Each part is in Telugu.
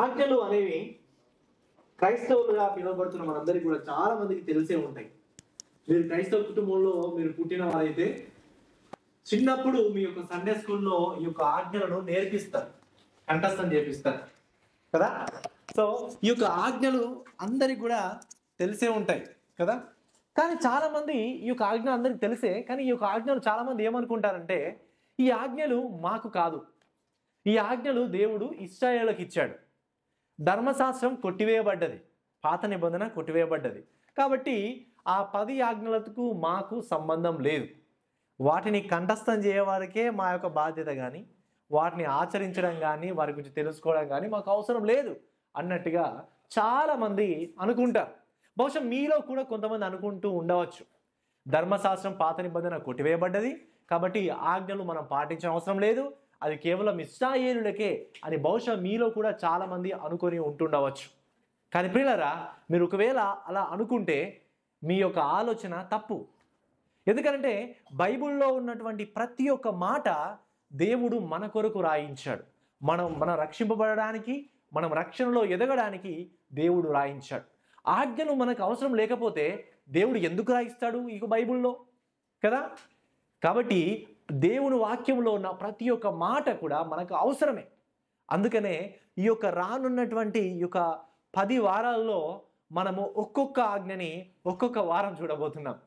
ఆజ్ఞలు అనేవి క్రైస్తవులుగా పిలువబడుతున్న మనందరికీ కూడా చాలా మందికి తెలిసే ఉంటాయి. మీరు క్రైస్తవ కుటుంబంలో మీరు పుట్టిన వారైతే చిన్నప్పుడు మీ యొక్క సండే స్కూల్లో ఈ యొక్క ఆజ్ఞలను నేర్పిస్తారు, కంఠస్థం చేపిస్తారు కదా. సో ఈ యొక్క ఆజ్ఞలు అందరికి కూడా తెలిసే ఉంటాయి కదా. కానీ చాలా మంది ఈ యొక్క ఆజ్ఞ అందరికి తెలిసే, కానీ ఈ యొక్క ఆజ్ఞలు చాలా మంది ఏమనుకుంటారంటే ఈ ఆజ్ఞలు మాకు కాదు, ఈ ఆజ్ఞలు దేవుడు ఇశ్రాయేలుకి ఇచ్చాడు. ధర్మశాస్త్రం కొట్టివేయబడ్డది, పాత నిబంధన కొట్టివేయబడ్డది, కాబట్టి ఆ 10 ఆజ్ఞలకు మాకు సంబంధం లేదు. వాటిని కంఠస్థం చేయవారికే మా యొక్క బాధ్యత, కానీ వాటిని ఆచరించడం కానీ వారి గురించి తెలుసుకోవడం కానీ మాకు అవసరం లేదు అన్నట్టుగా చాలామంది అనుకుంటారు. బహుశా మీలో కూడా కొంతమంది అనుకుంటూ ఉండవచ్చు, ధర్మశాస్త్రం పాత నిబంధన కొట్టివేయబడ్డది కాబట్టి ఆజ్ఞలు మనం పాటించిన అవసరం లేదు, అది కేవలం ఇశ్రాయేలులకే అని బహుశా మీలో కూడా చాలామంది అనుకొని ఉంటుండవచ్చు. కానీ ప్రియులారా, మీరు ఒకవేళ అలా అనుకుంటే మీ యొక్క ఆలోచన తప్పు. ఎందుకంటే బైబిల్లో ఉన్నటువంటి ప్రతి ఒక్క మాట దేవుడు మన కొరకు రాయించాడు. మనం రక్షింపబడడానికి, మనం రక్షణలో ఎదగడానికి దేవుడు రాయించాడు. ఆజ్ఞలు మనకు అవసరం లేకపోతే దేవుడు ఎందుకు రాయిస్తాడు ఈ బైబిల్లో కదా. కాబట్టి దేవుని వాక్యంలో ఉన్న ప్రతి ఒక్క మాట కూడా మనకు అవసరమే. అందుకనే ఈ యొక్క రానున్నటువంటి ఈ యొక్క 10 వారాల్లో మనము ఒక్కొక్క ఆజ్ఞని ఒక్కొక్క వారం చూడబోతున్నాం.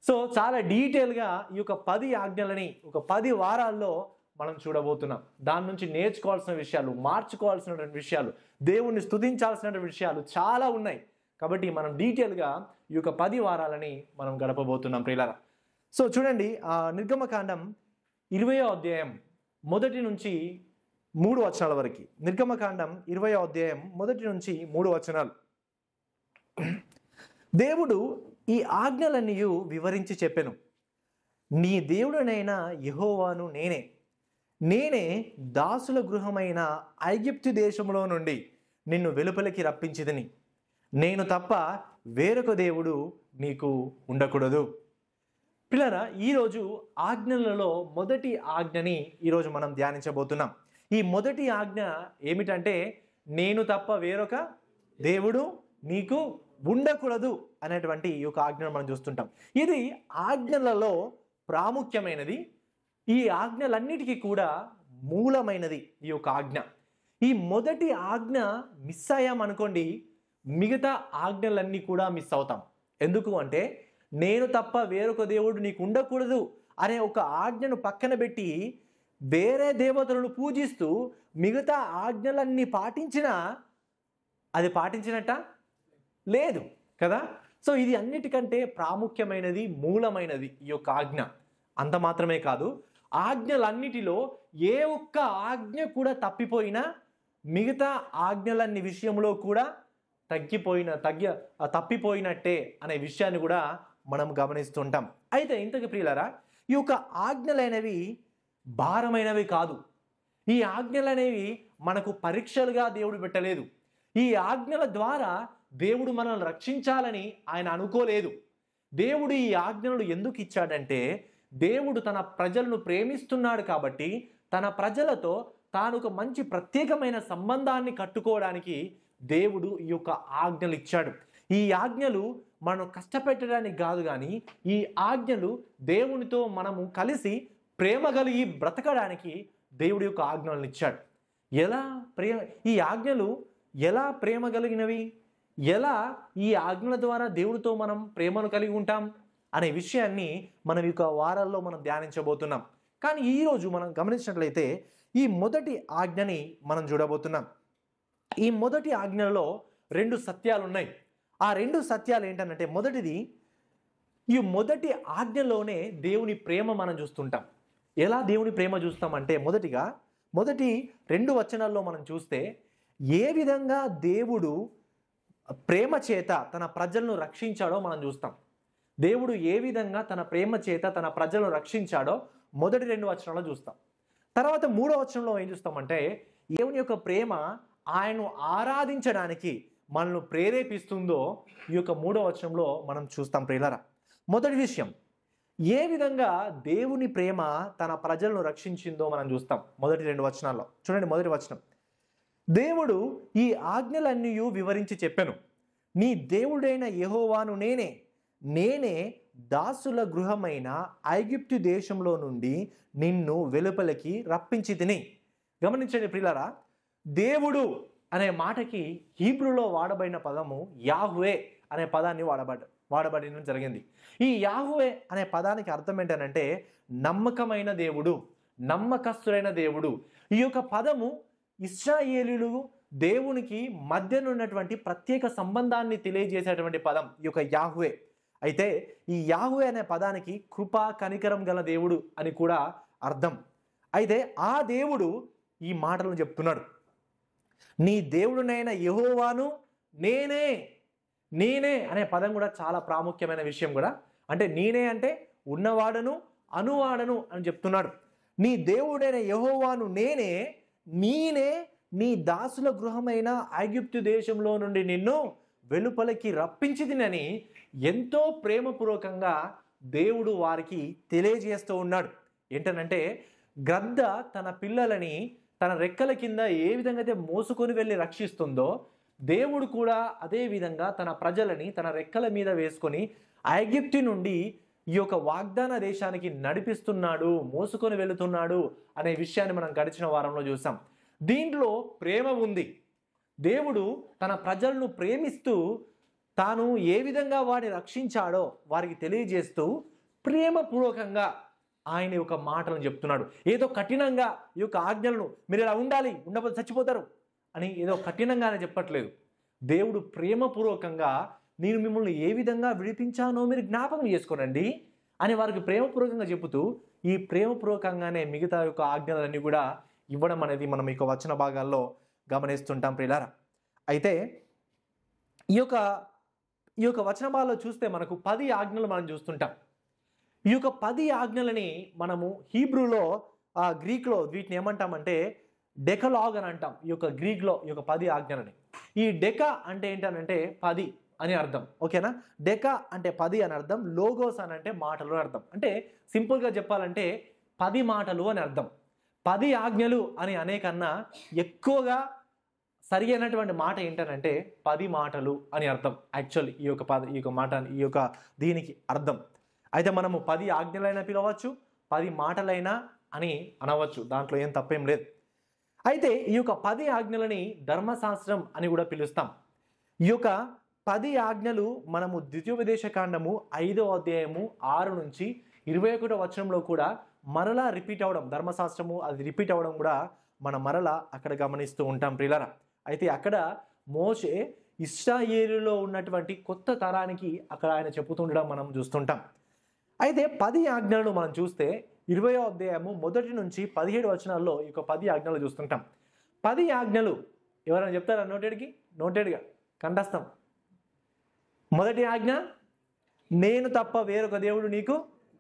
సో చాలా డీటెయిల్గా ఈ యొక్క 10 ఆజ్ఞలని ఒక 10 వారాల్లో మనం చూడబోతున్నాం. దాని నుంచి నేర్చుకోవాల్సిన విషయాలు, మార్చుకోవాల్సినటువంటి విషయాలు, దేవుణ్ణి స్తుతించాల్సిన విషయాలు చాలా ఉన్నాయి. కాబట్టి మనం డీటెయిల్గా ఈ యొక్క 10 వారాలని మనం గడపబోతున్నాం ప్రియులారా. సో చూడండి, నిర్గమకాండం 20వ అధ్యాయం 1 నుంచి 3 వచనాల వరకు. నిర్గమకాండం 20వ అధ్యాయం 1 నుంచి 3 వచనాలు. దేవుడు ఈ ఆజ్ఞలన్నీ వివరించి చెప్పెను. నీ దేవుడనైన యెహోవాను నేనే దాసుల గృహమైన ఐగుప్తు దేశంలో నుండి నిన్ను వెలుపలికి రప్పించితిని. నేను తప్ప వేరొక దేవుడు నీకు ఉండకూడదు. పిల్లరా, ఈరోజు ఆజ్ఞలలో మొదటి ఆజ్ఞని ఈరోజు మనం ధ్యానించబోతున్నాం. ఈ మొదటి ఆజ్ఞ ఏమిటంటే, నేను తప్ప వేరొక దేవుడు నీకు ఉండకూడదు అనేటువంటి ఈ యొక్క ఆజ్ఞను మనం చూస్తుంటాం. ఇది ఆజ్ఞలలో ప్రాముఖ్యమైనది. ఈ ఆజ్ఞలన్నిటికీ కూడా మూలమైనది ఈ యొక్క ఆజ్ఞ. ఈ మొదటి ఆజ్ఞ మిస్ అయ్యామనుకోండి, మిగతా ఆజ్ఞలన్నీ కూడా మిస్ అవుతాం. ఎందుకు అంటే, నేను తప్ప వేరొక దేవుడు నీకు ఉండకూడదు అనే ఒక ఆజ్ఞను పక్కన పెట్టి వేరే దేవతలను పూజిస్తూ మిగతా ఆజ్ఞలన్నీ పాటించినా అది పాటించినట్ట లేదు కదా. సో ఇది అన్నిటికంటే ప్రాముఖ్యమైనది, మూలమైనది ఈ యొక్క ఆజ్ఞ. అంత మాత్రమే కాదు, ఆజ్ఞలన్నిటిలో ఏ ఒక్క ఆజ్ఞ కూడా తప్పిపోయినా మిగతా ఆజ్ఞలన్ని విషయంలో కూడా తప్పిపోయినట్టే అనే విషయాన్ని కూడా మనం గమనిస్తుంటాం. అయితే ఇంతకు ప్రియులారా, ఈ యొక్క ఆజ్ఞలైనవి భారమైనవి కాదు. ఈ ఆజ్ఞలనేవి మనకు పరీక్షలుగా దేవుడు పెట్టలేదు. ఈ ఆజ్ఞల ద్వారా దేవుడు మనల్ని రక్షించాలని ఆయన అనుకోలేదు. దేవుడు ఈ ఆజ్ఞలను ఎందుకు ఇచ్చాడంటే, దేవుడు తన ప్రజలను ప్రేమిస్తున్నాడు కాబట్టి తన ప్రజలతో తాను ఒక మంచి ప్రత్యేకమైన సంబంధాన్ని కట్టుకోవడానికి దేవుడు ఈ యొక్క ఆజ్ఞలు ఇచ్చాడు. ఈ ఆజ్ఞలు మనం కష్టపెట్టడానికి కాదు, కానీ ఈ ఆజ్ఞలు దేవునితో మనము కలిసి ప్రేమ కలిగి బ్రతకడానికి దేవుడి యొక్క ఆజ్ఞలను ఇచ్చాడు. ఈ ఆజ్ఞలు ఎలా ప్రేమ కలిగినవి, ఎలా ఈ ఆజ్ఞల ద్వారా దేవుడితో మనం ప్రేమను కలిగి ఉంటాం అనే విషయాన్ని మనం ఈ యొక్క వారాల్లో మనం ధ్యానించబోతున్నాం. కానీ ఈరోజు మనం గమనించినట్లయితే ఈ మొదటి ఆజ్ఞని మనం చూడబోతున్నాం. ఈ మొదటి ఆజ్ఞలో 2 సత్యాలు ఉన్నాయి. ఆ 2 సత్యాలు ఏంటంటే, మొదటిది, ఈ మొదటి ఆజ్ఞలోనే దేవుని ప్రేమ మనం చూస్తుంటాం. ఎలా దేవుని ప్రేమ చూస్తామంటే, మొదటి 2 వచనాల్లో మనం చూస్తే ఏ విధంగా దేవుడు ప్రేమ చేత తన ప్రజలను రక్షించాడో మనం చూస్తాం. దేవుడు ఏ విధంగా తన ప్రేమ చేత తన ప్రజలను రక్షించాడో మొదటి 2 వచనాల్లో చూస్తాం. తర్వాత 3వ వచనంలో ఏం చూస్తామంటే, దేవుని యొక్క ప్రేమ ఆయన్ను ఆరాధించడానికి మనల్ని ప్రేరేపిస్తుందో ఈ యొక్క 3వ వచనంలో మనం చూస్తాం ప్రియులారా. మొదటి విషయం, ఏ విధంగా దేవుని ప్రేమ తన ప్రజలను రక్షించిందో మనం చూస్తాం మొదటి 2 వచనాల్లో. చూడండి, మొదటి వచనం, దేవుడు ఈ ఆజ్ఞలన్నీ వివరించి చెప్పెను. నీ దేవుడైన యెహోవాను నేనే దాసుల గృహమైన ఐగుప్తు దేశంలో నుండి నిన్ను వెలుపలికి రప్పించి తిని. గమనించండి ప్రియులారా, దేవుడు అనే మాటకి హీబ్రూలో వాడబడిన పదము యాహ్వే అనే పదాన్ని వాడబడడం జరిగింది. ఈ యాహ్వే అనే పదానికి అర్థం ఏంటనంటే నమ్మకమైన దేవుడు, నమ్మకస్తుడైన దేవుడు. ఈ యొక్క పదము ఇశ్రాయేలీయులు దేవునికి మధ్యన ఉన్నటువంటి ప్రత్యేక సంబంధాన్ని తెలియజేసేటువంటి పదం ఈ యొక్క యాహ్వే. అయితే ఈ యాహ్వే అనే పదానికి కృప కనికరం గల దేవుడు అని కూడా అర్థం. అయితే ఆ దేవుడు ఈ మాటలను చెప్తున్నాడు. నీ దేవుడునైన యెహోవాను నేనే అనే పదం కూడా చాలా ప్రాముఖ్యమైన విషయం కూడా. అంటే నేనే అంటే ఉన్నవాడను అనువాడను అని చెప్తున్నాడు. నీ దేవుడైన యెహోవాను నేనే నీ దాసుల గృహమైన ఐగుప్తు దేశంలో నుండి నిన్ను వెలుపలికి రప్పించితినని ఎంతో ప్రేమపూర్వకంగా దేవుడు వారికి తెలియజేస్తూ ఉన్నాడు. ఏంటనంటే గ్రద్ద తన పిల్లలని తన రెక్కల కింద ఏ విధంగా అయితే మోసుకొని వెళ్ళి రక్షిస్తుందో, దేవుడు కూడా అదే విధంగా తన ప్రజలని తన రెక్కల మీద వేసుకొని ఐగుప్తు నుండి ఈ యొక్క వాగ్దాన దేశానికి నడిపిస్తున్నాడు, మోసుకొని వెళుతున్నాడు అనే విషయాన్ని మనం గడిచిన వారంలో చూసాం. దీంట్లో ప్రేమ ఉంది. దేవుడు తన ప్రజలను ప్రేమిస్తూ తాను ఏ విధంగా వారిని రక్షించాడో వారికి తెలియజేస్తూ ప్రేమపూర్వకంగా ఆయన యొక్క మాటలను చెప్తున్నాడు. ఏదో కఠినంగా ఈ యొక్క ఆజ్ఞలను మీరు ఇలా ఉండాలి, ఉండకపోతే చచ్చిపోతారు అని ఏదో కఠినంగానే చెప్పట్లేదు. దేవుడు ప్రేమపూర్వకంగా నేను మిమ్మల్ని ఏ విధంగా విడిపించానో మీరు జ్ఞాపకం చేసుకోనండి అని వారికి ప్రేమపూర్వకంగా చెబుతూ ఈ ప్రేమపూర్వకంగానే మిగతా యొక్క ఆజ్ఞలన్నీ కూడా ఇవ్వడం అనేది మనం ఈ వచన భాగాల్లో గమనిస్తుంటాం ప్రియులారా. అయితే ఈ యొక్క వచన భాగాల్లో చూస్తే మనకు 10 ఆజ్ఞలు మనం చూస్తుంటాం. ఈ యొక్క 10 ఆజ్ఞలని మనము హీబ్రూలో గ్రీక్లో వీటిని ఏమంటామంటే డెకలాగ్ అని అంటాం. ఈ యొక్క గ్రీక్లో ఈ యొక్క 10 ఆజ్ఞలని. ఈ డెక అంటే ఏంటనంటే 10 అని అర్థం. ఓకేనా? డెక అంటే 10 అని అర్థం. లోగోస్ అని అంటే మాటలు అని అర్థం. అంటే సింపుల్గా చెప్పాలంటే 10 మాటలు అని అర్థం. 10 ఆజ్ఞలు అని అనేకన్నా ఎక్కువగా సరి అయినటువంటి మాట ఏంటనంటే 10 మాటలు అని అర్థం. యాక్చువల్లీ ఈ యొక్క మాట ఈ యొక్క దీనికి అర్థం. అయితే మనము 10 ఆజ్ఞలైనా పిలవచ్చు, 10 మాటలైనా అని అనవచ్చు. దాంట్లో ఏం తప్పేం లేదు. అయితే ఈ యొక్క 10 ఆజ్ఞలని ధర్మశాస్త్రం అని కూడా పిలుస్తాం. ఈ యొక్క 10 ఆజ్ఞలు మనము ద్వితీయోపదేశకాండము 5వ అధ్యాయము 6 నుంచి 21వ వచనంలో కూడా మరలా రిపీట్ అవ్వడం, ధర్మశాస్త్రము అది రిపీట్ అవ్వడం కూడా మనం మరలా అక్కడ గమనిస్తూ ఉంటాం ప్రియులారా. అయితే అక్కడ మోషే ఇశ్రాయేలులో ఉన్నటువంటి కొత్త తరానికి అక్కడ ఆయన చెప్పుతుండడం మనం చూస్తుంటాం. అయితే 10 ఆజ్ఞలను మనం చూస్తే 20వ అధ్యాయము 1 నుంచి 17 వచనాల్లో ఈ యొక్క 10 ఆజ్ఞలు చూస్తుంటాం. 10 ఆజ్ఞలు ఎవరైనా చెప్తారా? నోటెడ్గా కంఠస్థం. మొదటి ఆజ్ఞ, నేను తప్ప వేరొక దేవుడు నీకు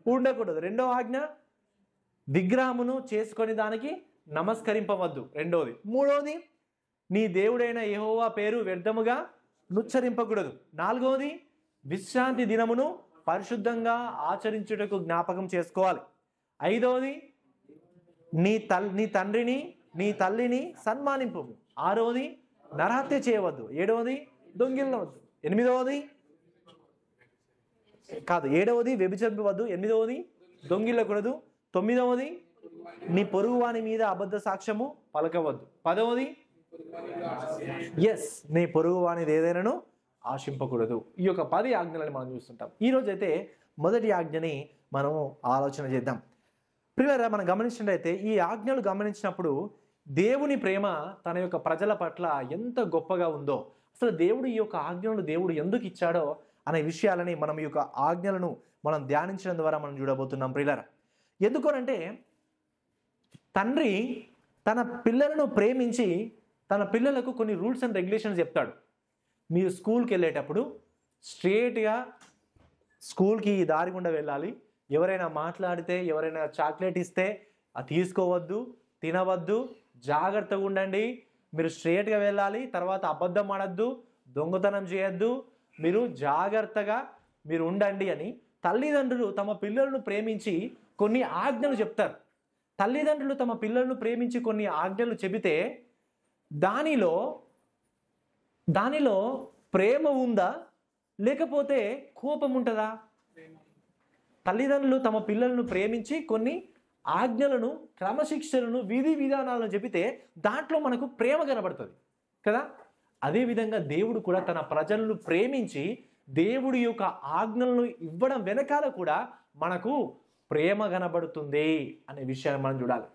ఉండకూడదు. రెండవ ఆజ్ఞ, విగ్రహమును చేసుకొని దానికి నమస్కరింపవద్దు. రెండవది. మూడవది, నీ దేవుడైన యెహోవా పేరు వ్యర్థముగా నుచ్చరింపకూడదు. నాలుగవది, విశ్రాంతి దినమును పరిశుద్ధంగా ఆచరించుటకు జ్ఞాపకం చేసుకోవాలి. ఐదవది, నీ తండ్రిని నీ తల్లిని సన్మానింపు. ఆరవది, నరహత్య చేయవద్దు. ఏడవది, దొంగిలవద్దు. ఏడవది వ్యభిచరింపవద్దు. 8వది, దొంగిలకూడదు. 9వది, నీ పొరుగు వాని మీద అబద్ధ సాక్ష్యము పలకవద్దు. 10వది, నీ పొరుగు వానిది ఏదైనాను ఆశింపకూడదు. ఈ యొక్క 10 ఆజ్ఞలని మనం చూస్తుంటాం. ఈరోజు అయితే మొదటి ఆజ్ఞని మనము ఆలోచన చేద్దాం. ప్రియులారా, మనం గమనించినట్లయితే ఈ ఆజ్ఞలు గమనించినప్పుడు దేవుని ప్రేమ తన యొక్క ప్రజల పట్ల ఎంత గొప్పగా ఉందో, అసలు దేవుడు ఈ యొక్క ఆజ్ఞలను దేవుడు ఎందుకు ఇచ్చాడో అనే విషయాలని మనం ఈ యొక్క ఆజ్ఞలను మనం ధ్యానించడం ద్వారా మనం చూడబోతున్నాం ప్రియులారా. ఎందుకనంటే తండ్రి తన పిల్లలను ప్రేమించి తన పిల్లలకు కొన్ని రూల్స్ అండ్ రెగ్యులేషన్స్ చెప్తాడు. మీరు స్కూల్కి వెళ్ళేటప్పుడు స్ట్రేట్గా స్కూల్కి ఈ దారి గుండా వెళ్ళాలి. ఎవరైనా మాట్లాడితే, ఎవరైనా చాక్లెట్ ఇస్తే అది తీసుకోవద్దు, తినవద్దు, జాగ్రత్తగా ఉండండి. మీరు స్ట్రేట్గా వెళ్ళాలి. తర్వాత అబద్ధం ఆడద్దు, దొంగతనం చేయొద్దు, మీరు జాగ్రత్తగా మీరు ఉండండి అని తల్లిదండ్రులు తమ పిల్లలను ప్రేమించి కొన్ని ఆజ్ఞలు చెప్తారు. తల్లిదండ్రులు తమ పిల్లలను ప్రేమించి కొన్ని ఆజ్ఞలు చెబితే దానిలో దానిలో ప్రేమ ఉందా లేకపోతే కోపం ఉంటుందా? తల్లిదండ్రులు తమ పిల్లలను ప్రేమించి కొన్ని ఆజ్ఞలను, క్రమశిక్షణను, విధి విధానాలను చెబితే దాంట్లో మనకు ప్రేమ కనబడుతుంది కదా. అదేవిధంగా దేవుడు కూడా తన ప్రజలను ప్రేమించి దేవుడి యొక్క ఆజ్ఞలను ఇవ్వడం వెనకాల కూడా మనకు ప్రేమ కనబడుతుంది అనే విషయాన్ని మనం చూడాలి.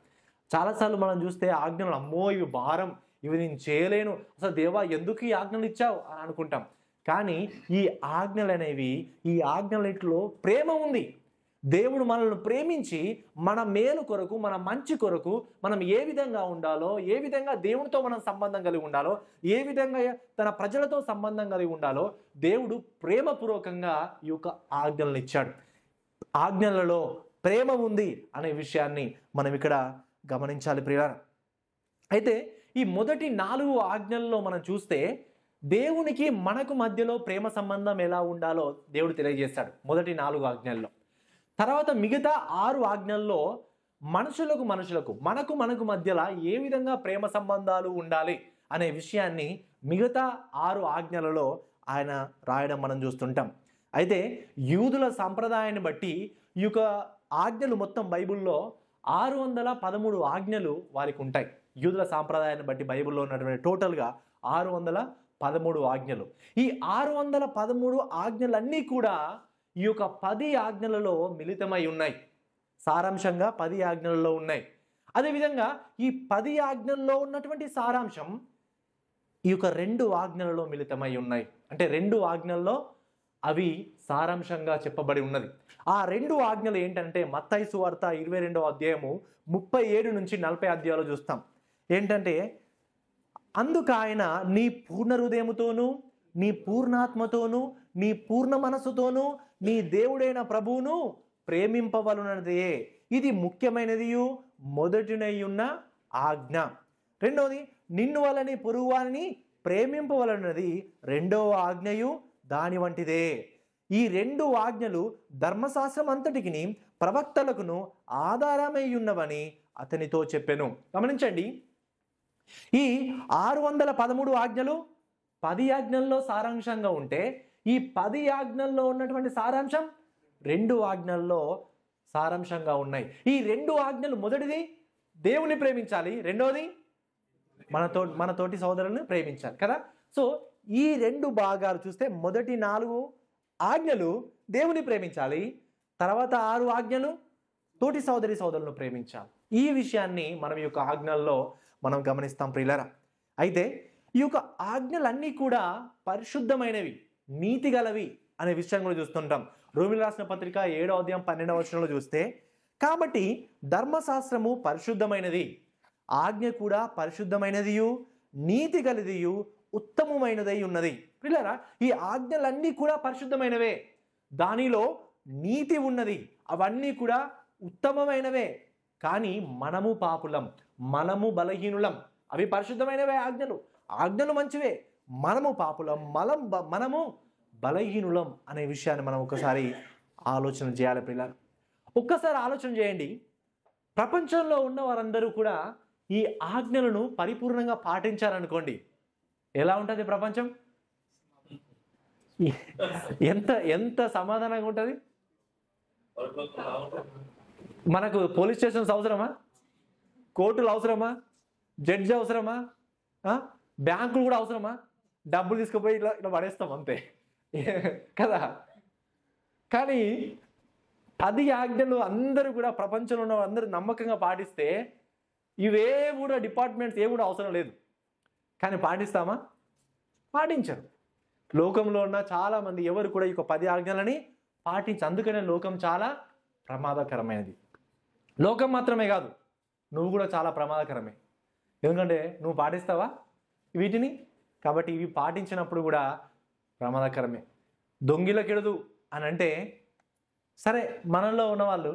చాలాసార్లు మనం చూస్తే ఆజ్ఞలు, అమ్మో ఇవి భారం, ఇవి నేను చేయలేను, అసలు దేవా ఎందుకు ఈ ఆజ్ఞలు ఇచ్చావు అని అనుకుంటాం. కానీ ఈ ఆజ్ఞలు అనేవి, ఈ ఆజ్ఞలలో ప్రేమ ఉంది. దేవుడు మనల్ని ప్రేమించి మన మేలు కొరకు, మన మంచి కొరకు మనం ఏ విధంగా ఉండాలో, ఏ విధంగా దేవునితో మనం సంబంధం కలిగి ఉండాలో, ఏ విధంగా తన ప్రజలతో సంబంధం కలిగి ఉండాలో దేవుడు ప్రేమపూర్వకంగా ఈ యొక్క ఆజ్ఞలను ఇచ్చాడు. ఆజ్ఞలలో ప్రేమ ఉంది అనే విషయాన్ని మనం ఇక్కడ గమనించాలి ప్రియులారా. అయితే ఈ మొదటి 4 ఆజ్ఞల్లో మనం చూస్తే దేవునికి మనకు మధ్యలో ప్రేమ సంబంధం ఎలా ఉండాలో దేవుడు తెలియజేస్తాడు మొదటి 4 ఆజ్ఞల్లో. తర్వాత మిగతా 6 ఆజ్ఞల్లో మనుషులకు మనకు మధ్యలో ఏ విధంగా ప్రేమ సంబంధాలు ఉండాలి అనే విషయాన్ని మిగతా 6 ఆజ్ఞలలో ఆయన రాయడం మనం చూస్తుంటాం. అయితే యూదుల సంప్రదాయాన్ని బట్టి ఈ యొక్క ఆజ్ఞలు మొత్తం బైబిల్లో 613 ఆజ్ఞలు వారికి ఉంటాయి. యూదుల సాంప్రదాయాన్ని బట్టి బైబిల్లో ఉన్నటువంటి టోటల్గా 613 ఆజ్ఞలు. ఈ 613 ఆజ్ఞలన్నీ కూడా ఈ యొక్క 10 ఆజ్ఞలలో మిళితమై ఉన్నాయి. సారాంశంగా 10 ఆజ్ఞలలో ఉన్నాయి. అదేవిధంగా ఈ 10 ఆజ్ఞల్లో ఉన్నటువంటి సారాంశం ఈ యొక్క 2 ఆజ్ఞలలో మిళితమై ఉన్నాయి. అంటే 2 ఆజ్ఞల్లో అవి సారాంశంగా చెప్పబడి ఉన్నది. ఆ 2 ఆజ్ఞలు ఏంటంటే మత్తయి సువార్త 22వ అధ్యాయము 37 నుంచి 40 అధ్యాయాలు చూస్తాం. ఏంటంటే, అందుకు ఆయన నీ పూర్ణ హృదయముతోనూ, నీ పూర్ణాత్మతోనూ, నీ పూర్ణ మనసుతోనూ నీ దేవుడైన ప్రభువును ప్రేమింపవలనదే, ఇది ముఖ్యమైనదియు మొదటినై ఉన్న ఆజ్ఞ. రెండవది, నిన్ను వలని పొరుగువాని ప్రేమింపవలనది రెండవ ఆజ్ఞయు దాని వంటిదే. ఈ 2 ఆజ్ఞలు ధర్మశాస్త్రం అంతటికి ప్రవక్తలకును ఆధారమై ఉన్నవని అతనితో చెప్పెను. గమనించండి, ఈ 613 ఆజ్ఞలు 10 ఆజ్ఞల్లో సారాంశంగా ఉంటే, ఈ 10 ఆజ్ఞల్లో ఉన్నటువంటి సారాంశం 2 ఆజ్ఞల్లో సారాంశంగా ఉన్నాయి. ఈ 2 ఆజ్ఞలు, మొదటిది దేవుని ప్రేమించాలి, రెండవది మన తోటి సోదరులను ప్రేమించాలి కదా. సో ఈ 2 భాగాలు చూస్తే మొదటి 4 ఆజ్ఞలు దేవుని ప్రేమించాలి, తర్వాత 6 ఆజ్ఞలు తోటి సోదరులను ప్రేమించాలి. ఈ విషయాన్ని మనం ఈ యొక్క ఆజ్ఞల్లో మనం గమనిస్తాం ప్రియులారా. అయితే ఈ యొక్క ఆజ్ఞలన్నీ కూడా పరిశుద్ధమైనవి, నీతి గలవి అనే విషయం కూడా చూస్తుంటాం. రోమిలకు రాసిన పత్రిక 7వ అధ్యాయం 12వ వచనంలో చూస్తే, కాబట్టి ధర్మశాస్త్రము పరిశుద్ధమైనది, ఆజ్ఞ కూడా పరిశుద్ధమైనదియు నీతి గలదియు ఉత్తమమైనదై ఉన్నది. పిల్లరా, ఈ ఆజ్ఞలన్నీ కూడా పరిశుద్ధమైనవే, దానిలో నీతి ఉన్నది, అవన్నీ కూడా ఉత్తమమైనవే. కానీ మనము పాపులం, మనము బలహీనులం. అవి పరిశుద్ధమైనవే ఆజ్ఞలు మంచివే, మనము పాపులం, మనము బలహీనులం అనే విషయాన్ని మనం ఒకసారి ఆలోచన చేయాలి పిల్లలు. ఒక్కసారి ఆలోచన చేయండి, ప్రపంచంలో ఉన్న వారందరూ కూడా ఈ ఆజ్ఞలను పరిపూర్ణంగా పాటించారనుకోండి, ఎలా ఉంటుంది ప్రపంచం? ఎంత సమాధానంగా ఉంటుంది? మనకు పోలీస్ స్టేషన్స్ అవసరమా? కోర్టులు అవసరమా? జడ్జి అవసరమా? బ్యాంకులు కూడా అవసరమా? డబ్బులు తీసుకుపోయి ఇలా పడేస్తాం అంతే కదా. కానీ 10 ఆజ్ఞలు అందరూ కూడా, ప్రపంచంలో ఉన్న అందరూ నమ్మకంగా పాటిస్తే ఇవే కూడా డిపార్ట్మెంట్స్ కూడా అవసరం లేదు. కానీ పాటిస్తామా? పాటించరు. లోకంలో ఉన్న చాలామంది ఎవరు కూడా ఈ 10 ఆజ్ఞలని పాటించరు. అందుకనే లోకం చాలా ప్రమాదకరమైనది. లోకం మాత్రమే కాదు, నువ్వు కూడా చాలా ప్రమాదకరమే. ఎందుకంటే నువ్వు పాటిస్తావా వీటిని? కాబట్టి ఇవి పాటించినప్పుడు కూడా ప్రమాదకరమే. దొంగిలకెడదు అని అంటే, సరే మనలో ఉన్నవాళ్ళు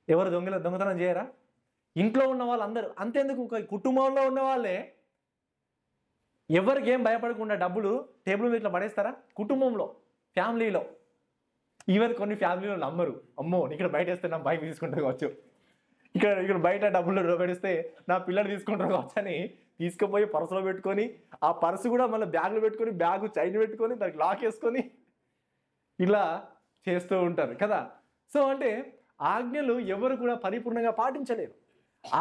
ఎవరు దొంగతనం చేయరా? ఇంట్లో ఉన్న వాళ్ళు అందరూ అంతేందుకు, కుటుంబంలో ఉన్న వాళ్ళే ఎవరికి ఏం భయపడకుండా డబ్బులు టేబుల్ మీద ఇట్లా పడేస్తారా? కుటుంబంలో, ఫ్యామిలీలో. ఈవెన్ కొన్ని ఫ్యామిలీలో నమ్మరు, అమ్మో ఇక్కడ బయట వేస్తే నా బైక్ తీసుకుంటారు కావచ్చు, ఇక్కడ బయట డబ్బులు పెడిస్తే నా పిల్లలు తీసుకుంటారు కావచ్చు అని తీసుకుపోయి పర్సులో పెట్టుకొని, ఆ పర్సు కూడా మళ్ళీ బ్యాగ్లో పెట్టుకొని, బ్యాగు చైన్ పెట్టుకొని దానికి లాక్ వేసుకొని ఇలా చేస్తూ ఉంటారు కదా. సో అంటే ఆజ్ఞలు ఎవరు కూడా పరిపూర్ణంగా పాటించలేరు.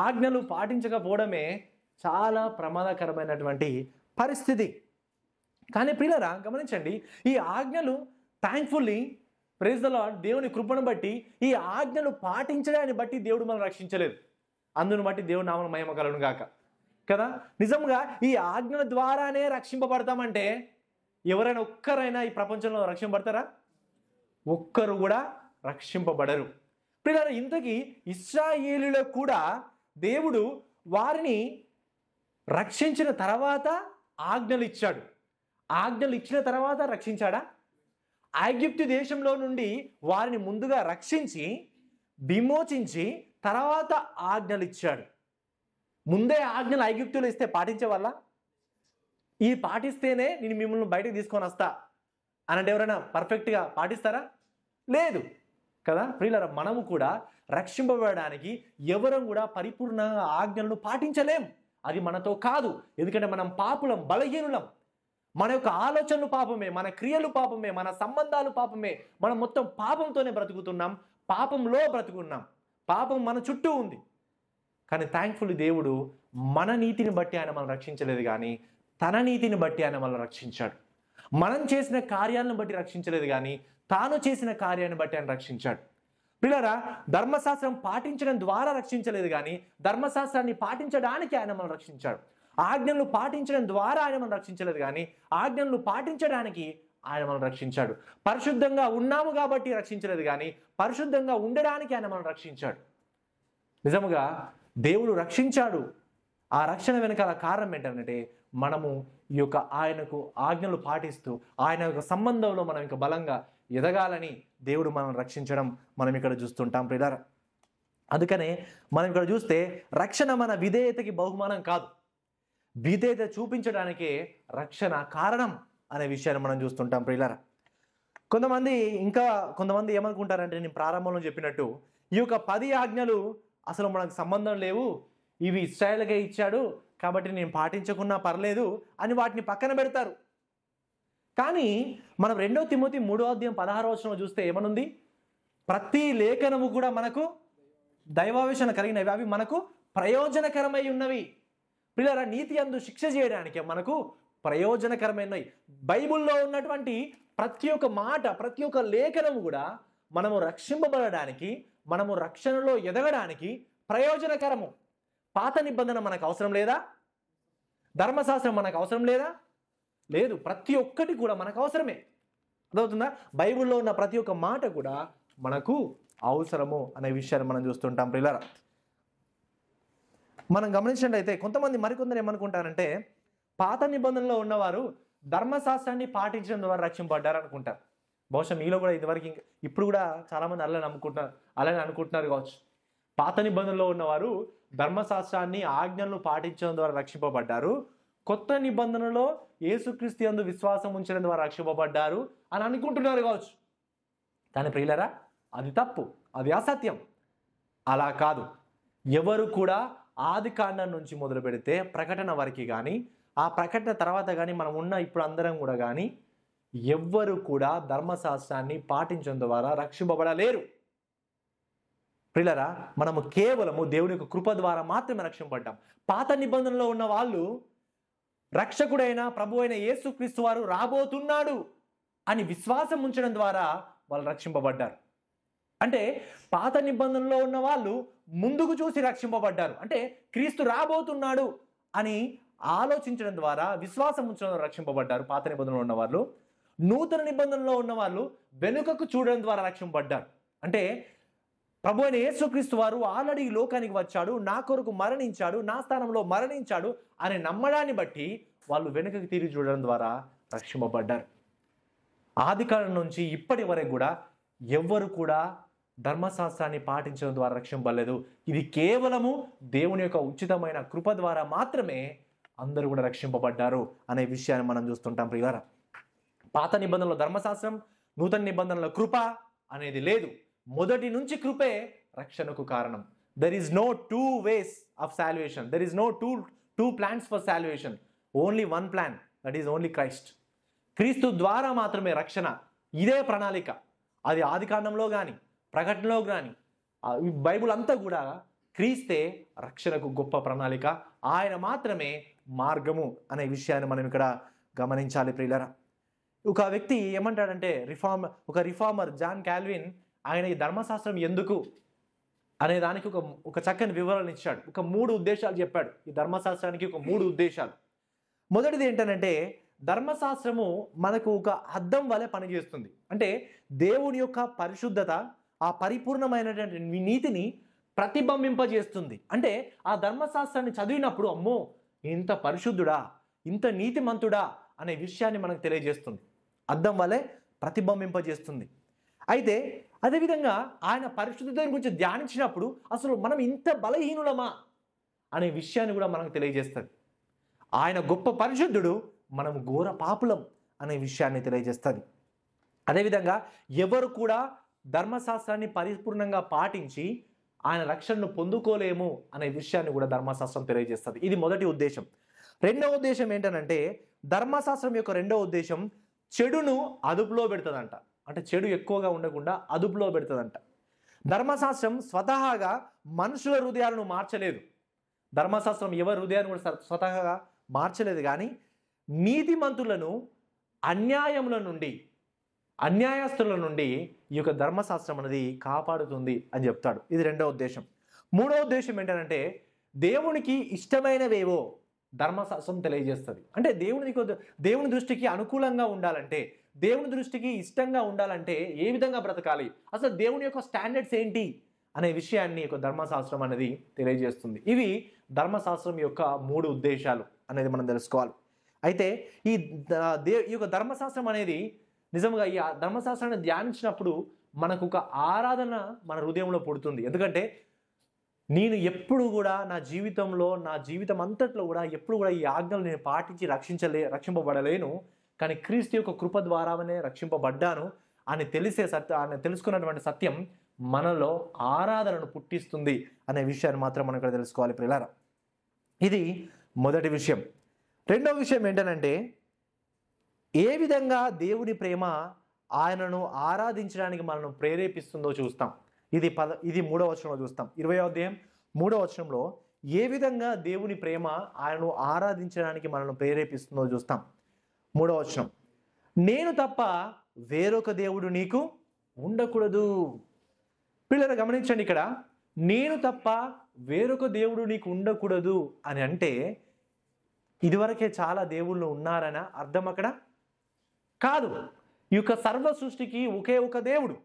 ఆజ్ఞలు పాటించకపోవడమే చాలా ప్రమాదకరమైనటువంటి పరిస్థితి. కానీ ప్రియులారా గమనించండి, ఈ ఆజ్ఞలు థ్యాంక్ఫుల్లీ ప్రైజ్ ద లార్డ్, దేవుని కృపను బట్టి ఈ ఆజ్ఞలు పాటించడాన్ని బట్టి దేవుడు మనం రక్షించలేదు. అందును బట్టి దేవుడు నామన మహిమ కలుగును గాక కదా. నిజంగా ఈ ఆజ్ఞల ద్వారానే రక్షింపబడతామంటే ఎవరైనా ఒక్కరైనా ఈ ప్రపంచంలో రక్షింపబడతారా? ఒక్కరు కూడా రక్షింపబడరు. ప్రియులారా, ఇంతకీ ఇశ్రాయేలీయులకు కూడా దేవుడు వారిని రక్షించిన తర్వాత ఆజ్ఞలు ఇచ్చాడు. ఆజ్ఞలు ఇచ్చిన తర్వాత రక్షించాడా? ఐగుప్తు దేశంలో నుండి వారిని ముందుగా రక్షించి విమోచించి తర్వాత ఆజ్ఞలు ఇచ్చాడు. ముందే ఆజ్ఞలు ఐగుప్తులు ఇస్తే పాటించే వల్ల ఈ పాటిస్తేనే నేను మిమ్మల్ని బయటకు తీసుకొని వస్తా అనంటే ఎవరైనా పర్ఫెక్ట్గా పాటిస్తారా? లేదు కదా. ప్రియులారా, మనము కూడా రక్షింపబడడానికి ఎవరం కూడా పరిపూర్ణంగా ఆజ్ఞలను పాటించలేం. అది మనతో కాదు. ఎందుకంటే మనం పాపులం, బలహీనులం. మన యొక్క ఆలోచనలు పాపమే, మన క్రియలు పాపమే, మన సంబంధాలు పాపమే. మనం మొత్తం పాపంతోనే బ్రతుకుతున్నాం, పాపంలో బ్రతుకున్నాం. పాపం మన చుట్టూ ఉంది. కానీ థ్యాంక్ఫుల్లీ దేవుడు మన నీతిని బట్టి ఆయన మనం రక్షించలేదు, కానీ తన నీతిని బట్టి ఆయన మనం రక్షించాడు. మనం చేసిన కార్యాలను బట్టి రక్షించలేదు, కానీ తాను చేసిన కార్యాన్ని బట్టి ఆయన రక్షించాడు. పిల్లరా, ధర్మశాస్త్రం పాటించడం ద్వారా రక్షించలేదు, కానీ ధర్మశాస్త్రాన్ని పాటించడానికి ఆయన మనం రక్షించాడు. ఆజ్ఞలను పాటించడం ద్వారా ఆయన మనం రక్షించలేదు, కానీ ఆజ్ఞలను పాటించడానికి ఆయన మనం రక్షించాడు. పరిశుద్ధంగా ఉన్నాము కాబట్టి రక్షించలేదు, కానీ పరిశుద్ధంగా ఉండడానికి ఆయన మనం రక్షించాడు. నిజముగా దేవుడు రక్షించాడు. ఆ రక్షణ వెనకాల కారణం ఏంటంటే మనము ఈ యొక్క ఆయనకు ఆజ్ఞలు పాటిస్తూ ఆయన యొక్క సంబంధంలో మనం ఇంకా బలంగా ఎదగాలని దేవుడు మనం రక్షించడం మనం ఇక్కడ చూస్తుంటాం ప్రియులారా. అందుకనే మనం ఇక్కడ చూస్తే రక్షణ మన విధేయతకి బహుమానం కాదు, విధేయత చూపించడానికే రక్షణ కారణం అనే విషయాన్ని మనం చూస్తుంటాం ప్రియులారా. కొంతమంది ఏమనుకుంటారంటే, నేను ప్రారంభంలో చెప్పినట్టు ఈ యొక్క 10 ఆజ్ఞలు అసలు మనకు సంబంధం లేవు, ఇవి ఇశ్రాయేలుకే ఇచ్చాడు కాబట్టి నేను పాటించకున్నా పర్లేదు అని వాటిని పక్కన పెడతారు. కానీ మనం 2 తిమోతి 3:16 చూస్తే ఏమనుంది? ప్రతి లేఖనము కూడా మనకు దైవావేశన కలిగినవి, అవి మనకు ప్రయోజనకరమై ఉన్నవి. పిల్లరా, నీతి యందు శిక్ష చేయడానికి మనకు ప్రయోజనకరమైనవి. బైబిల్లో ఉన్నటువంటి ప్రతి ఒక్క మాట, ప్రతి ఒక్క లేఖనము కూడా మనము రక్షింపబడడానికి, మనము రక్షణలో ఎదగడానికి ప్రయోజనకరము. పాత నిబంధన మనకు అవసరం లేదా? ధర్మశాస్త్రం మనకు అవసరం లేదా? లేదు. ప్రతి ఒక్కటి కూడా మనకు అవసరమే. అర్థమవుతుందా? బైబిల్లో ఉన్న ప్రతి ఒక్క మాట కూడా మనకు అవసరము అనే విషయాన్ని మనం చూస్తుంటాం ప్రియులారా. మనం గమనించినట్లయితే మరికొందరు ఏమనుకుంటారంటే, పాత నిబంధనలో ఉన్నవారు ధర్మశాస్త్రాన్ని పాటించడం ద్వారా రక్షింపబడ్డారు అనుకుంటారు. బహుశా మీలో కూడా ఇప్పుడు కూడా చాలామంది అలానే అనుకుంటున్నారు కావచ్చు. పాత నిబంధనలో ఉన్నవారు ధర్మశాస్త్రాన్ని ఆజ్ఞలను పాటించడం ద్వారా రక్షింపబడ్డారు, కొత్త నిబంధనలో యేసుక్రీస్తు యందు విశ్వాసం ఉంచడం ద్వారా రక్షింపబడ్డారు అని అనుకుంటున్నారు కావచ్చు. కానీ ప్రియులారా, అది తప్పు, అది అసత్యం. అలా కాదు. ఎవరు కూడా ఆది కాండం నుంచి మొదలు పెడితే ప్రకటన వరకు కానీ, ఆ ప్రకటన తర్వాత కానీ మనం ఉన్న ఇప్పుడు అందరం కూడా కానీ ఎవ్వరు కూడా ధర్మశాస్త్రాన్ని పాటించడం ద్వారా రక్షింపబడలేరు. ప్రియులారా, మనము కేవలము దేవుని యొక్క కృప ద్వారా మాత్రమే రక్షింపబడ్డాం. పాత నిబంధనలో ఉన్న వాళ్ళు రక్షకుడైన ప్రభు అయిన యేసుక్రీస్తు వారు రాబోతున్నాడు అని విశ్వాసం ఉంచడం ద్వారా వాళ్ళు రక్షింపబడ్డారు. అంటే పాత నిబంధనలో ఉన్న వాళ్ళు ముందుకు చూసి రక్షింపబడ్డారు. అంటే క్రీస్తు రాబోతున్నాడు అని ఆలోచించడం ద్వారా, విశ్వాసం ఉంచడం ద్వారా రక్షింపబడ్డారు పాత నిబంధనలో ఉన్న వాళ్ళు. నూతన నిబంధనలో ఉన్న వాళ్ళు వెనుకకు చూడడం ద్వారా రక్షింపబడ్డారు. అంటే ప్రభు అయిన యేసుక్రీస్తు వారు ఆల్రెడీ ఈ లోకానికి వచ్చాడు, నా కొరకు మరణించాడు, నా స్థానంలో మరణించాడు అనే నమ్మడాన్ని బట్టి వాళ్ళు వెనుకకు తిరిగి చూడడం ద్వారా రక్షింపబడ్డారు. ఆది కాలం నుంచి ఇప్పటి వరకు కూడా ఎవ్వరు కూడా ధర్మశాస్త్రాన్ని పాటించడం ద్వారా రక్షింపబడలేదు. ఇది కేవలము దేవుని యొక్క ఉచితమైన కృప ద్వారా మాత్రమే అందరూ కూడా రక్షింపబడ్డారు అనే విషయాన్ని మనం చూస్తుంటాం ప్రియులారా. పాత నిబంధనలో ధర్మశాస్త్రం, నూతన నిబంధనలో కృప అనేది లేదు. మొదటి నుంచి కృపే రక్షణకు కారణం. There is no two ways of salvation. There is no 2 plans for salvation, only one plan, that is only Christ. క్రీస్తు ద్వారా మాత్రమే రక్షణ. ఇదే ప్రణాళిక. అది ఆదికాండంలో కానీ ప్రకటనలో కానీ బైబుల్ అంతా కూడా క్రీస్తే రక్షణకు గొప్ప ప్రణాళిక. ఆయన మాత్రమే మార్గము అనే విషయాన్ని మనం ఇక్కడ గమనించాలి ప్రియులారా. ఒక వ్యక్తి ఏమంటాడంటే ఒక రిఫార్మర్ జాన్ కాల్విన్ ఆయన ఈ ధర్మశాస్త్రం ఎందుకు అనే దానికి ఒక చక్కని వివరణ ఇచ్చాడు. ఒక 3 ఉద్దేశాలు చెప్పాడు. ఈ ధర్మశాస్త్రానికి ఒక 3 ఉద్దేశాలు. మొదటిది ఏంటంటే ధర్మశాస్త్రము మనకు ఒక అద్దం వలె పనిచేస్తుంది. అంటే దేవుని యొక్క పరిశుద్ధత, ఆ పరిపూర్ణమైనటువంటి నీతిని ప్రతిబింబింపజేస్తుంది. అంటే ఆ ధర్మశాస్త్రాన్ని చదివినప్పుడు అమ్మో ఇంత పరిశుద్ధుడా, ఇంత నీతిమంతుడా అనే విషయాన్ని మనకు తెలియజేస్తుంది. అద్దం వలె ప్రతిబింబింపజేస్తుంది. అయితే అదేవిధంగా ఆయన పరిశుద్ధత గురించి ధ్యానించినప్పుడు అసలు మనం ఇంత బలహీనులమా అనే విషయాన్ని కూడా మనకు తెలియజేస్తుంది. ఆయన గొప్ప పరిశుద్ధుడు, మనం ఘోర పాపులం అనే విషయాన్ని తెలియజేస్తుంది. అదేవిధంగా ఎవరు కూడా ధర్మశాస్త్రాన్ని పరిపూర్ణంగా పాటించి ఆయన రక్షణను పొందుకోలేము అనే విషయాన్ని కూడా ధర్మశాస్త్రం తెలియజేస్తుంది. ఇది మొదటి ఉద్దేశం. రెండవ ఉద్దేశం ఏంటనంటే ధర్మశాస్త్రం యొక్క రెండవ ఉద్దేశం చెడును అదుపులో పెడుతుందంట. అంటే చెడు ఎక్కువగా ఉండకుండా అదుపులో పెడుతుందంట. ధర్మశాస్త్రం స్వతహాగా మనుషుల హృదయాలను మార్చలేదు. ధర్మశాస్త్రం ఎవరి హృదయాన్ని కూడా స్వతహాగా మార్చలేదు, కానీ నీతిమంతులను అన్యాయముల నుండి, అన్యాయస్తుల నుండి ఈ యొక్క ధర్మశాస్త్రం అనేది కాపాడుతుంది అని చెప్తాడు. ఇది రెండవ ఉద్దేశం. మూడవ ఉద్దేశం ఏంటంటే దేవునికి ఇష్టమైనవేవో ధర్మశాస్త్రం తెలియజేస్తుంది. అంటే దేవుని దృష్టికి అనుకూలంగా ఉండాలంటే, దేవుని దృష్టికి ఇష్టంగా ఉండాలంటే ఏ విధంగా బ్రతకాలి, అసలు దేవుని యొక్క స్టాండర్డ్స్ ఏంటి అనే విషయాన్ని యొక్క ధర్మశాస్త్రం అనేది తెలియజేస్తుంది. ఇవి ధర్మశాస్త్రం యొక్క 3 ఉద్దేశాలు అనేది మనం తెలుసుకోవాలి. అయితే ఈ యొక్క ధర్మశాస్త్రం అనేది నిజంగా ఈ ధర్మశాస్త్రాన్ని ధ్యానించినప్పుడు మనకు ఒక ఆరాధన మన హృదయంలో పుడుతుంది. ఎందుకంటే నేను ఎప్పుడు కూడా నా జీవితం అంతట్లో కూడా ఎప్పుడు కూడా ఈ ఆజ్ఞలు నేను పాటించి రక్షింపబడలేను, కానీ క్రీస్తు యొక్క కృప ద్వారానే రక్షింపబడ్డాను అని ఆయన తెలుసుకున్నటువంటి సత్యం మనలో ఆరాధనను పుట్టిస్తుంది అనే విషయాన్ని మాత్రం మనం ఇక్కడ తెలుసుకోవాలి ప్రియులారా. ఇది మొదటి విషయం. రెండవ విషయం ఏంటంటే ఏ విధంగా దేవుని ప్రేమ ఆయనను ఆరాధించడానికి మనను ప్రేరేపిస్తుందో చూస్తాం. ఇది 3వ వచనంలో చూస్తాం. 20వ అధ్యాయం 3వ వచనంలో ఏ విధంగా దేవుని ప్రేమ ఆయనను ఆరాధించడానికి మనను ప్రేరేపిస్తుందో చూస్తాం. 3వ వచనం, నేను తప్ప వేరొక దేవుడు నీకు ఉండకూడదు. పిల్లలు గమనించండి, ఇక్కడ నేను తప్ప వేరొక దేవుడు నీకు ఉండకూడదు అని అంటే ఇదివరకే చాలా దేవుళ్ళు ఉన్నారని అర్థం అక్కడ కాదు. ఈ యొక్క సర్వ సృష్టికి ఒకే ఒక దేవుడు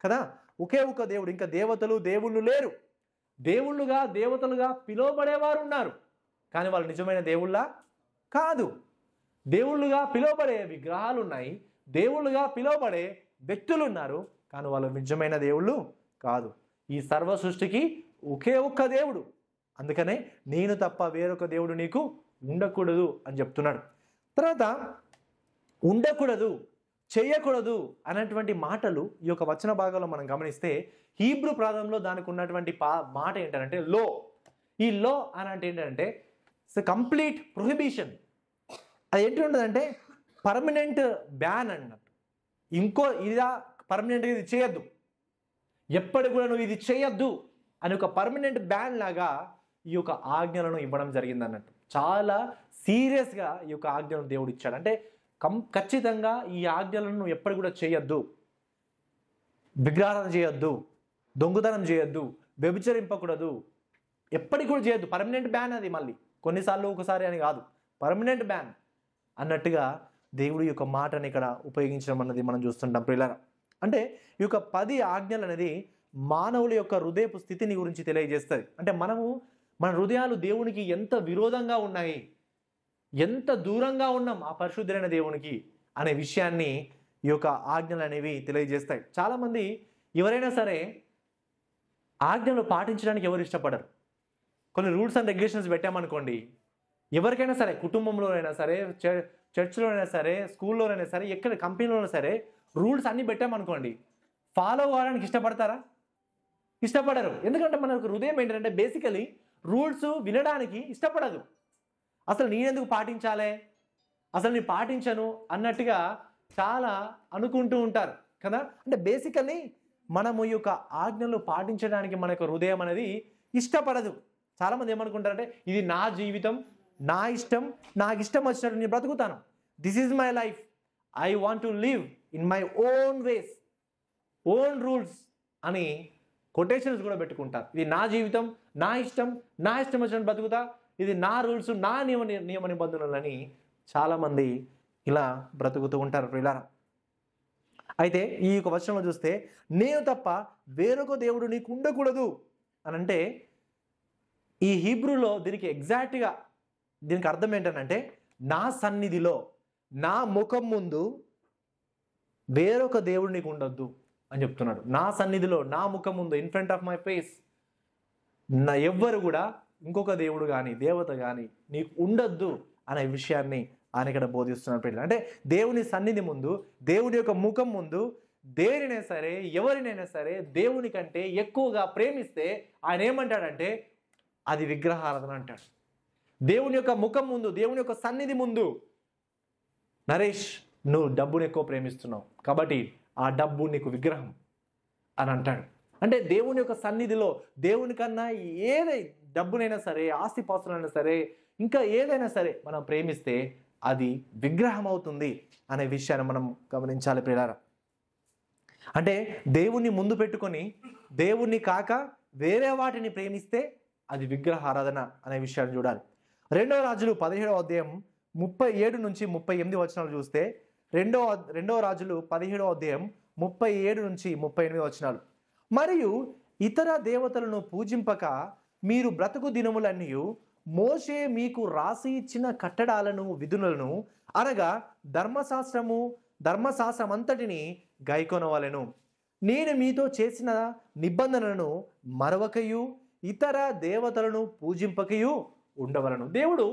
కదా, ఒకే ఒక దేవుడు. ఇంకా దేవుళ్ళు లేరు. దేవతలుగా పిలువబడేవారు ఉన్నారు, కానీ వాళ్ళు నిజమైన దేవుళ్ళ కాదు. దేవుళ్ళుగా పిలువబడే విగ్రహాలు ఉన్నాయి, దేవుళ్ళుగా పిలువబడే వ్యక్తులు ఉన్నారు, కానీ వాళ్ళు నిజమైన దేవుళ్ళు కాదు. ఈ సర్వ సృష్టికి ఒకే ఒక్క దేవుడు. అందుకనే నేను తప్ప వేరొక దేవుడు నీకు ఉండకూడదు అని చెప్తున్నాడు. తర్వాత ఉండకూడదు, చేయకూడదు అనేటువంటి మాటలు ఈ యొక్క వచన భాగంలో మనం గమనిస్తే హీబ్రూ ప్రాంతంలో దానికి ఉన్నటువంటి మాట ఏంటంటే లో. ఈ లో అని అంటే ఏంటంటే కంప్లీట్ ప్రొహిబిషన్. అది ఏంటి ఉంటుందంటే పర్మనెంట్ బ్యాన్ అన్నట్టు. ఇదా పర్మనెంట్గా ఇది చేయొద్దు, ఎప్పటికి కూడా నువ్వు ఇది చేయొద్దు అని ఒక పర్మనెంట్ బ్యాన్ లాగా ఈ యొక్క ఆజ్ఞలను ఇవ్వడం జరిగింది అన్నట్టు. చాలా సీరియస్గా ఈ యొక్క ఆజ్ఞలను దేవుడు ఇచ్చాడు. అంటే ఖచ్చితంగా ఈ ఆజ్ఞలను నువ్వు ఎప్పటి కూడా చేయొద్దు, విగ్రహాలను చేయొద్దు, దొంగతనం చేయొద్దు, వ్యభిచరింపకూడదు, ఎప్పటికి కూడా చేయొద్దు. పర్మనెంట్ బ్యాన్ అది. మళ్ళీ కొన్నిసార్లు ఒకసారి అని కాదు, పర్మనెంట్ బ్యాన్ అన్నట్టుగా దేవుడి యొక్క మాటని ఇక్కడ ఉపయోగించడం అన్నది మనం చూస్తుంటాం ప్రియులారా. అంటే ఈ యొక్క 10 ఆజ్ఞలు అనేది మానవుల యొక్క హృదయపు స్థితిని గురించి తెలియజేస్తుంది. అంటే మన హృదయాలు దేవునికి ఎంత విరోధంగా ఉన్నాయి, ఎంత దూరంగా ఉన్నాం ఆ పరిశుద్ధులైన దేవునికి అనే విషయాన్ని ఈ యొక్క ఆజ్ఞలు అనేవి తెలియజేస్తాయి. చాలామంది ఎవరైనా సరే ఆజ్ఞలు పాటించడానికి ఎవరు ఇష్టపడరు. కొన్ని రూల్స్ అండ్ రెగ్యులేషన్స్ పెట్టామనుకోండి, ఎవరికైనా సరే, కుటుంబంలోనైనా సరే, చర్చ్లోనైనా సరే, స్కూల్లోనైనా సరే, ఎక్కడ కంపెనీలోనైనా సరే రూల్స్ అన్నీ పెట్టామనుకోండి, ఫాలో అవ్వడానికి ఇష్టపడతారా? ఇష్టపడరు. ఎందుకంటే మన హృదయం ఏంటంటే బేసికలీ రూల్స్ వినడానికి ఇష్టపడదు. అసలు నేనెందుకు పాటించాలి, అసలు నేను పాటించను అన్నట్టుగా చాలా అనుకుంటూ ఉంటారు కదా. అంటే బేసికల్లీ మనము ఈ యొక్క ఆజ్ఞలు పాటించడానికి మన యొక్క హృదయం అనేది ఇష్టపడదు. చాలామంది ఏమనుకుంటారంటే ఇది నా జీవితం, నా ఇష్టం, నాకు ఇష్టం వచ్చినట్టు నేను బ్రతుకుతాను, this is my life, I want to live in my own ways, own rules అని కొటేషన్స్ కూడా పెట్టుకుంటారు. ఇది నా జీవితం, నా ఇష్టం, నా ఇష్టం వచ్చినట్టు బ్రతుకుతా, ఇది నా రూల్స్, నా నియమ నిబంధనలని చాలామంది ఇలా బ్రతుకుతూ ఉంటారు ప్రియులారా. అయితే ఈ యొక్క వచనంలో చూస్తే నేను తప్ప వేరొక దేవుడు నీకు ఉండకూడదు అని అంటే, ఈ హీబ్రూలో దీనికి ఎగ్జాక్ట్గా దీనికి అర్థం ఏంటంటే నా సన్నిధిలో, నా ముఖం ముందు వేరొక దేవుడు నీకు ఉండొద్దు అని చెప్తున్నాడు. నా సన్నిధిలో, నా ముఖం ముందు, in front of my face, నా ఎవ్వరు కూడా ఇంకొక దేవుడు కానీ దేవత కానీ నీకు ఉండొద్దు అనే విషయాన్ని ఆయన ఇక్కడ బోధిస్తున్నాడు ప్రియులారా. అంటే దేవుని సన్నిధి ముందు, దేవుని యొక్క ముఖం ముందు దేనినైనా సరే, ఎవరినైనా సరే దేవుని కంటే ఎక్కువగా ప్రేమిస్తే ఆయన ఏమంటాడంటే అది విగ్రహారాధన అంటాడు. దేవుని యొక్క ముఖం ముందు, దేవుని యొక్క సన్నిధి ముందు, నరేష్ నువ్వు డబ్బుని ఎక్కువ ప్రేమిస్తున్నావు కాబట్టి ఆ డబ్బు నీకు విగ్రహం అని అంటాడు. అంటే దేవుని యొక్క సన్నిధిలో దేవుని కన్నా డబ్బునైనా సరే, ఆస్తిపాస్తులైనా సరే, ఇంకా ఏదైనా సరే మనం ప్రేమిస్తే అది విగ్రహం అవుతుంది అనే విషయాన్ని మనం గమనించాలి ప్రియులారా. అంటే దేవుణ్ణి ముందు పెట్టుకొని దేవుణ్ణి కాక వేరే వాటిని ప్రేమిస్తే అది విగ్రహారాధన అనే విషయాన్ని చూడాలి. 2వ రాజులు 17వ అధ్యాయం 37 నుంచి 38 వచనాలు చూస్తే, 2వ రాజులు 17వ అధ్యాయం 37 నుంచి 38 వచనాలు. మరియు ఇతర దేవతలను పూజింపక మీరు బ్రతుకు దినములన్నీ మోషే మీకు రాసి ఇచ్చిన కట్టడాలను, విధులను అనగా ధర్మశాస్త్రం అంతటిని గైకొనవలెను. నేను మీతో చేసిన నిబంధనలను మరవకయు ఇతర దేవతలను పూజింపకయు ఉండవలను. దేవుడు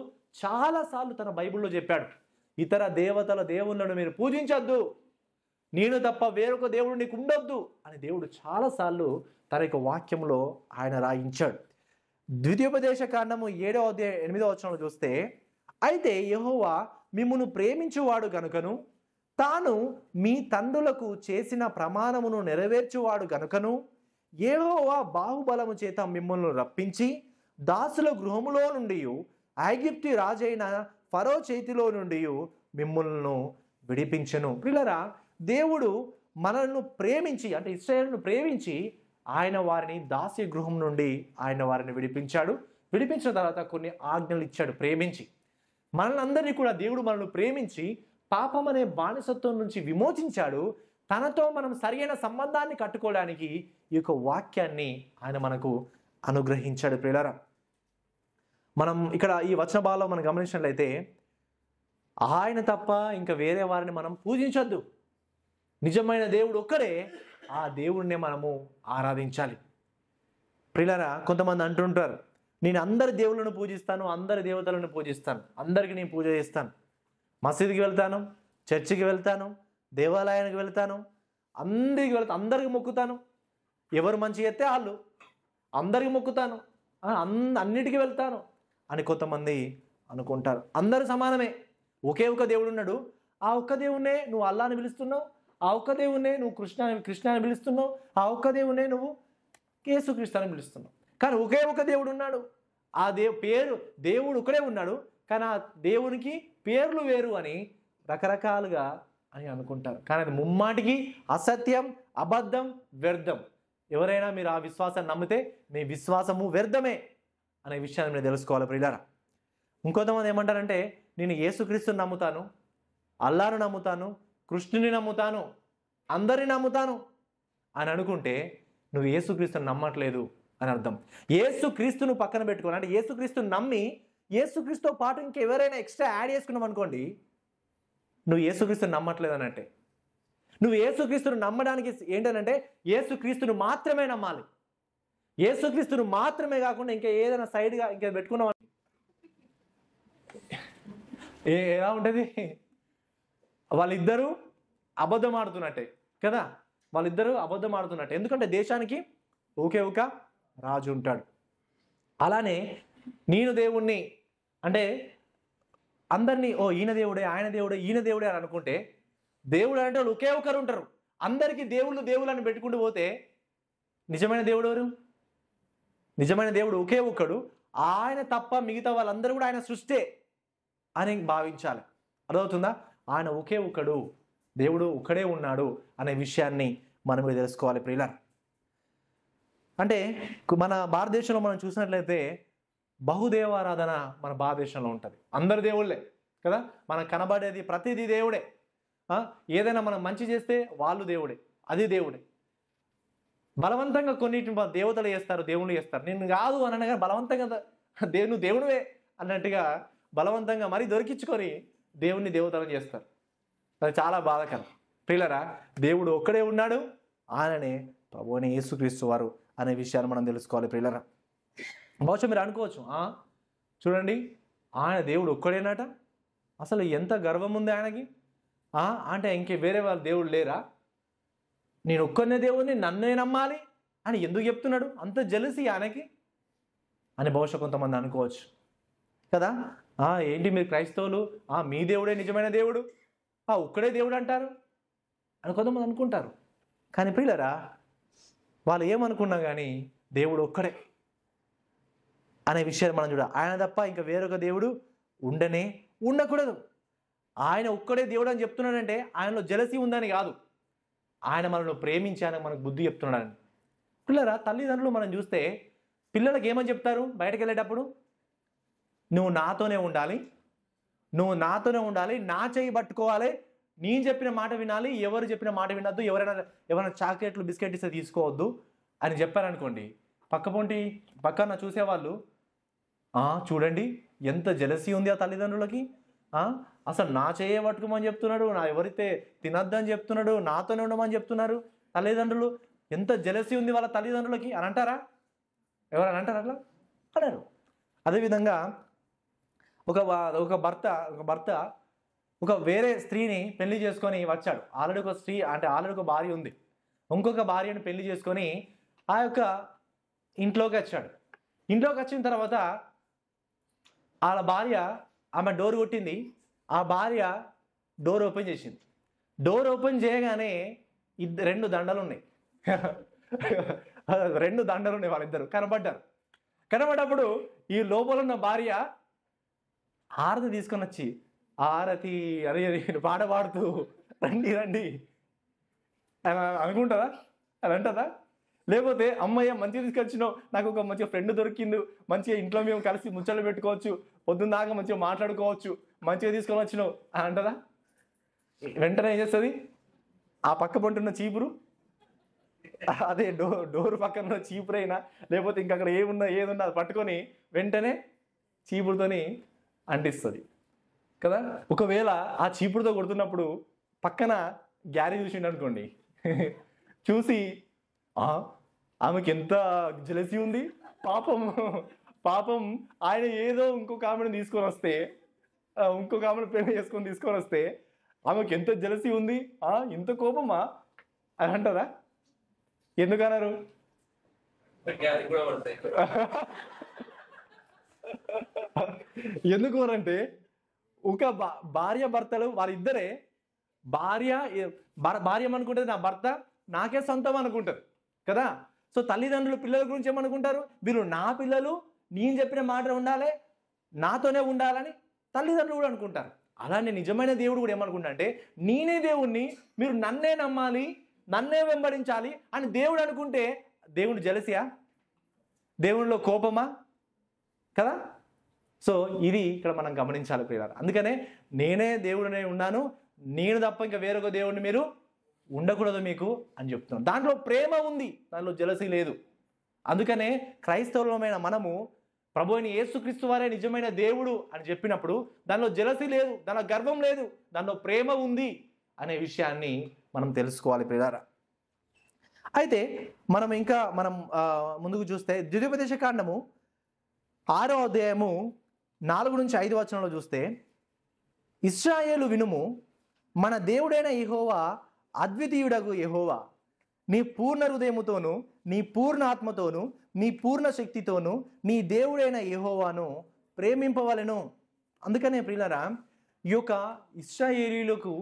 చాలాసార్లు తన బైబిల్లో చెప్పాడు, ఇతర దేవుళ్ళను మీరు పూజించొద్దు, నేను తప్ప వేరొక దేవుడు నీకు ఉండొద్దు అని దేవుడు చాలాసార్లు తన యొక్క వాక్యంలో ఆయన రాయించాడు. ద్వితీయోపదేశ కాండము 7వ అధ్యాయం 8వ వచనంలో చూస్తే, అయితే యెహోవా మిమ్మును ప్రేమించువాడు గనుకను, తాను మీ తండ్రులకు చేసిన ప్రమాణమును నెరవేర్చువాడు గనుకను, యెహోవా బాహుబలము చేత మిమ్మల్ని రప్పించి దాసుల గృహములో నుండి ఐగుప్తు రాజైన ఫరో చేతిలో నుండి మిమ్మల్ని విడిపించెను. ప్రియులారా, దేవుడు మనల్ని ప్రేమించి, అంటే ఇశ్రాయేలును ప్రేమించి ఆయన వారిని దాస్య గృహం నుండి ఆయన వారిని విడిపించాడు. విడిపించిన తర్వాత కొన్ని ఆజ్ఞలు ఇచ్చాడు ప్రేమించి. మనల్ని అందరినీ కూడా దేవుడు మనల్ని ప్రేమించి పాపం అనే బానిసత్వం నుంచి విమోచించాడు. తనతో మనం సరైన సంబంధాన్ని కట్టుకోవడానికి ఈ యొక్క వాక్యాన్ని ఆయన మనకు అనుగ్రహించాడు ప్రియులారా. మనం ఇక్కడ ఈ వచన భాగంలో మనం గమనించినట్లయితే ఆయన తప్ప ఇంకా వేరే వారిని మనం పూజించొద్దు, నిజమైన దేవుడు ఒక్కడే, ఆ దేవుడినే మనము ఆరాధించాలి. ప్రియులారా, కొంతమంది అంటుంటారు నేను అందరి దేవుళ్ళను పూజిస్తాను, అందరి దేవతలను పూజిస్తాను, అందరికీ నేను పూజ చేస్తాను, మసీదుకి వెళ్తాను, చర్చికి వెళ్తాను, దేవాలయానికి వెళ్తాను, అందరికి మొక్కుతాను, ఎవరు మంచి చేస్తే వాళ్ళు అందరికి మొక్కుతాను, అన్నిటికీ వెళ్తాను అని కొంతమంది అనుకుంటారు. అందరూ సమానమే, ఒకే ఒక దేవుడు ఉన్నాడు, ఆ ఒక్క దేవుణ్ణే నువ్వు అల్లాని పిలుస్తున్నావు, ఆ ఒక్క దేవుణ్ణే నువ్వు కృష్ణాని పిలుస్తున్నావు, ఆ ఒక్క దేవుణ్ణే నువ్వు యేసుక్రీస్తు అని పిలుస్తున్నావు. కానీ ఒకే ఒక దేవుడు ఉన్నాడు, ఆ దేవుడు ఒకడే ఉన్నాడు, కానీ ఆ దేవునికి పేర్లు వేరు అని రకరకాలుగా అని అనుకుంటారు. కానీ అది ముమ్మాటికి అసత్యం, అబద్ధం, వ్యర్థం. ఎవరైనా మీరు ఆ విశ్వాసాన్ని నమ్మితే మీ విశ్వాసము వ్యర్థమే అనే విషయాన్ని మీరు తెలుసుకోవాలి ప్రియులారా. ఇంకొంతమంది ఏమంటారంటే నేను యేసుక్రీస్తుని నమ్ముతాను, అల్లాను నమ్ముతాను, కృష్ణుని నమ్ముతాను, అందరిని నమ్ముతాను అని అనుకుంటే నువ్వు యేసుక్రీస్తుని నమ్మట్లేదు అని అర్థం. యేసుక్రీస్తును పక్కన పెట్టుకోవాలి అంటే యేసుక్రీస్తుని నమ్మి యేసుక్రీస్తుతో పాటు ఇంకెవరైనా ఎక్స్ట్రా యాడ్ చేసుకున్నావు అనుకోండి, నువ్వు యేసుక్రీస్తుని నమ్మట్లేదు అనంటే. నువ్వు యేసుక్రీస్తును నమ్మడానికి ఏంటనంటే యేసుక్రీస్తును మాత్రమే నమ్మాలి. యేసుక్రీస్తును మాత్రమే కాకుండా ఇంకా ఏదైనా సైడ్గా ఇంకా పెట్టుకున్నావు ఎలా ఉంటుంది? వాళ్ళిద్దరూ అబద్ధం ఆడుతున్నట్టే కదా, వాళ్ళిద్దరూ అబద్ధం ఆడుతున్నట్టే. ఎందుకంటే దేశానికి ఒకే ఒక రాజు ఉంటాడు. అలానే నేను దేవుణ్ణి అంటే అందరినీ ఓ ఈయన దేవుడే, ఆయన దేవుడే, ఈయన దేవుడే అని అనుకుంటే, దేవుడు అంటే వాళ్ళు ఒకే ఒకరు ఉంటారు. అందరికీ దేవుళ్ళు అని పెట్టుకుంటూ పోతే నిజమైన దేవుడు ఎవరు? నిజమైన దేవుడు ఒకే ఒక్కడు. ఆయన తప్ప మిగతా వాళ్ళందరూ కూడా ఆయన సృష్టే అని భావించాలి. అర్థమవుతుందా? ఆయన ఒకే ఒక్కడు, దేవుడు ఒక్కడే ఉన్నాడు అనే విషయాన్ని మనం తెలుసుకోవాలి ప్రియులారా. అంటే మన భారతదేశంలో మనం చూసినట్లయితే బహుదేవారాధన మన భారతదేశంలో ఉంటుంది. అందరు దేవుళ్ళే కదా, మనకు కనబడేది ప్రతిదీ దేవుడే. ఏదైనా మనం మంచి చేస్తే వాళ్ళు దేవుడే, అది దేవుడే. బలవంతంగా కొన్నిటిని దేవతలు చేస్తారు, దేవుళ్ళు చేస్తారు. నేను కాదు అని అనగా బలవంతంగా నువ్వు దేవుడివే అన్నట్టుగా బలవంతంగా మరీ దొరికించుకొని దేవుణ్ణి దేవతలను చేస్తారు. అది చాలా బాధాకరం ప్రియులారా. దేవుడు ఒక్కడే ఉన్నాడు, ఆయననే ప్రభువైన యేసుక్రీస్తు వారు అనే విషయాన్ని మనం తెలుసుకోవాలి ప్రియులారా. బహుశా మీరు అనుకోవచ్చు, చూడండి ఆయన దేవుడు ఒక్కడేనట, అసలు ఎంత గర్వం ఉంది ఆయనకి. అంటే ఇంకే వేరే వాళ్ళ దేవుడు లేరా? నేను ఒక్కనే దేవుడిని, నన్నే నమ్మాలి అని ఎందుకు చెప్తున్నాడు? అంత జెలసీ ఆయనకి అని బహుశా కొంతమంది అనుకోవచ్చు కదా. ఏంటి మీరు క్రైస్తవులు, మీ దేవుడే నిజమైన దేవుడు, ఒక్కడే దేవుడు అంటారు అని కొంతమంది అనుకుంటారు. కానీ ప్రియులారా, వాళ్ళు ఏమనుకున్నా కానీ దేవుడు ఒక్కడే అనే విషయాన్ని మనం చూడాలి. ఆయన తప్ప ఇంకా వేరొక దేవుడు ఉండకూడదు. ఆయన ఒక్కడే దేవుడు అని చెప్తున్నాడంటే ఆయనలో జలసీ ఉందని కాదు, ఆయన మనలో ప్రేమించి ఆయన మనకు బుద్ధి చెప్తున్నాడని. పిల్లరా, తల్లిదండ్రులు మనం చూస్తే పిల్లలకి ఏమని చెప్తారు బయటకు వెళ్ళేటప్పుడు? నువ్వు నాతోనే ఉండాలి, నా చేయి పట్టుకోవాలి, నేను చెప్పిన మాట వినాలి, ఎవరు చెప్పిన మాట వినద్దు, ఎవరైనా చాక్లెట్లు బిస్కెట్ ఇస్తే తీసుకోవద్దు అని చెప్పారనుకోండి, పక్కన చూసేవాళ్ళు చూడండి ఎంత జలసీ ఉంది ఆ తల్లిదండ్రులకి. అసలు నా చేయ పట్టుకోమని చెప్తున్నాడు, ఎవరైతే తినద్దని చెప్తున్నాడు, నాతోనే ఉండమని చెప్తున్నారు తల్లిదండ్రులు. ఎంత జలసీ ఉంది వాళ్ళ తల్లిదండ్రులకి అని అంటారా? ఎవరైనా అంటారా? అట్లా అన్నారు. అదేవిధంగా ఒక భర్త ఒక వేరే స్త్రీని పెళ్లి చేసుకొని వచ్చాడు. ఆల్రెడీ ఒక భార్య ఉంది. ఇంకొక భార్యను పెళ్లి చేసుకొని ఆ యొక్క ఇంట్లోకి వచ్చాడు. ఇంట్లోకి వచ్చిన తర్వాత వాళ్ళ భార్య, ఆమె డోర్ కొట్టింది, ఆ భార్య డోర్ ఓపెన్ చేసింది. డోర్ ఓపెన్ చేయగానే రెండు దండలు ఉన్నాయి. వాళ్ళిద్దరు కనబడ్డప్పుడు ఈ లోపల ఉన్న భార్య హారతి తీసుకొని వచ్చి, హారతి అరే పాట పాడుతూ రండి అనుకుంటుందా? అది అంటదా? లేకపోతే అమ్మయ్య మంచిగా తీసుకొచ్చినావు, నాకు ఒక మంచిగా ఫ్రెండ్ దొరికిండు, మంచిగా ఇంట్లో మేము కలిసి ముచ్చట్లు పెట్టుకోవచ్చు, పొద్దున్న దాకా మంచిగా మాట్లాడుకోవచ్చు, మంచిగా తీసుకొని వచ్చినావు అని అంటదా? వెంటనే ఏం చేస్తుంది? ఆ పక్క పంటున్న చీపురు, అదే డోర్ పక్కన చీపురైనా లేకపోతే ఇంకా అక్కడ ఏదున్నా అది పట్టుకొని వెంటనే చీపురుతోని అంటిస్తుంది కదా. ఒకవేళ ఆ చీపురుతో కొడుతున్నప్పుడు పక్కన గ్యారీ చూసిండు అనుకోండి, చూసి ఆమెకి ఎంత జలసీ ఉంది, పాపం ఆయన ఏదో ఇంకొక ఆమెను తీసుకొని వస్తే, ఇంకొక ఆమెను పెళ్లి చేసుకొని తీసుకొని వస్తే ఆమెకి ఎంత జలసీ ఉంది, ఇంత కోపమా అని అంటారా? ఎందుకన్నారు? ఎందుకు అంటే ఒక భార్య భర్తలు వారిద్దరే, భార్య ఏమనుకుంటుంది, నా భర్త నాకే సొంతం అనుకుంటారు కదా. సో తల్లిదండ్రులు పిల్లల గురించి ఏమనుకుంటారు? వీళ్ళు నా పిల్లలు, నేను చెప్పిన మాట ఉండాలి, నాతోనే ఉండాలని తల్లిదండ్రులు కూడా అనుకుంటారు. అలానే నిజమైన దేవుడు కూడా ఏమనుకుంటా అంటే, నేనే దేవుణ్ణి, మీరు నన్నే నమ్మాలి, నన్నే వెంబడించాలి అని దేవుడు అనుకుంటే దేవుడు జలసియా? దేవునిలో కోపమా? కదా. సో ఇది ఇక్కడ మనం గమనించాలి ప్రియులారా. అందుకనే నేనే దేవుడినే ఉన్నాను, నేను తప్ప ఇంకా వేరొక దేవుడిని మీరు ఉండకూడదు మీకు అని చెప్తున్నాను. దాంట్లో ప్రేమ ఉంది, దాంట్లో జలసీ లేదు. అందుకనే క్రైస్తవులమైన మనము ప్రభువైన యేసుక్రీస్తు వారే నిజమైన దేవుడు అని చెప్పినప్పుడు దానిలో జలసీ లేదు, దానిలో గర్వం లేదు, దానిలో ప్రేమ ఉంది అనే విషయాన్ని మనం తెలుసుకోవాలి ప్రియులారా. అయితే మనం ముందుకు చూస్తే ద్వితీయోపదేశ కాండము 6వ అధ్యాయము 4 నుంచి 5 వచనంలో చూస్తే, ఇశ్రాయేలు వినుము, మన దేవుడైన యెహోవా అద్వితీయుడగు యెహోవా, నీ పూర్ణ హృదయముతోను, నీ పూర్ణ ఆత్మతోను, నీ పూర్ణ శక్తితోను నీ దేవుడైన యెహోవాను ప్రేమింపవలెను అందుకనే ప్రియులారా, ఈ యొక్క ఇశ్రాయేలీయులకు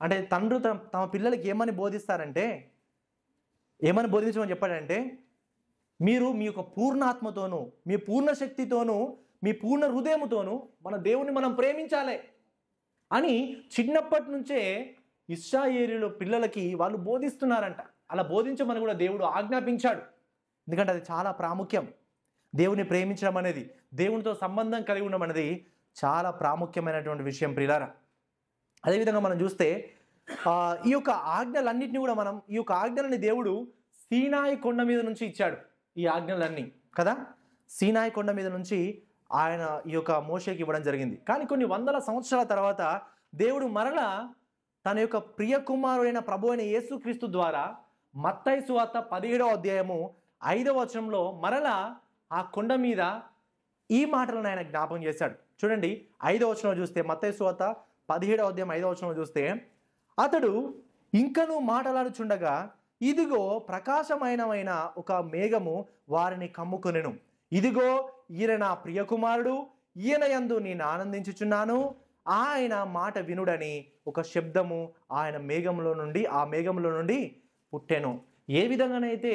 అంటే తండ్రులు తమ పిల్లలకి ఏమని బోధిస్తారంటే, ఏమని బోధించమని చెప్పాడంటే, మీరు మీ యొక్క పూర్ణాత్మతోనూ, మీ పూర్ణ శక్తితోనూ, మీ పూర్ణ హృదయముతోనూ మన దేవుని మనం ప్రేమించాలి అని చిన్నప్పటి నుంచే ఇశ్రాయేలీయుల పిల్లలకి వాళ్ళు బోధిస్తున్నారంట. అలా బోధించమని కూడా దేవుడు ఆజ్ఞాపించాడు. ఎందుకంటే అది చాలా ప్రాముఖ్యం. దేవుని ప్రేమించడం అనేది, దేవునితో సంబంధం కలిగి ఉండడం అనేది చాలా ప్రాముఖ్యమైనటువంటి విషయం ప్రియులారా. అదేవిధంగా మనం చూస్తే ఈ యొక్క ఆజ్ఞలన్నింటినీ కూడా ఈ యొక్క ఆజ్ఞలని దేవుడు సీనాయి కొండ మీద నుంచి ఇచ్చాడు. ఈ ఆజ్ఞలన్నీ కదా, సీనాయి కొండ మీద నుంచి ఆయన ఈ యొక్క మోషేకి ఇవ్వడం జరిగింది. కానీ కొన్ని వందల సంవత్సరాల తర్వాత దేవుడు మరలా తన యొక్క ప్రియ కుమారుడైన ప్రభు అయిన యేసుక్రీస్తు ద్వారా మత్తయి సువార్త 17వ అధ్యాయము 5వ వచనంలో మరలా ఆ కొండ మీద ఈ మాటలను ఆయన జ్ఞాపకం చేశాడు. చూడండి 5వ వచనం చూస్తే, మత్తయి సువార్త 17వ అధ్యాయం 5వ వచనం చూస్తే, అతడు ఇంకనూ మాటలాడుచుండగా ఇదిగో ప్రకాశమైనమైన ఒక మేఘము వారిని కమ్ముకొనెను. ఇదిగో ఈయన నా ప్రియకుమారుడు, ఈయన యందు నేను ఆనందించుచున్నాను, ఆయన మాట వినుడని ఒక శబ్దము ఆయన ఆ మేఘంలో నుండి పుట్టెను. ఏ విధంగానైతే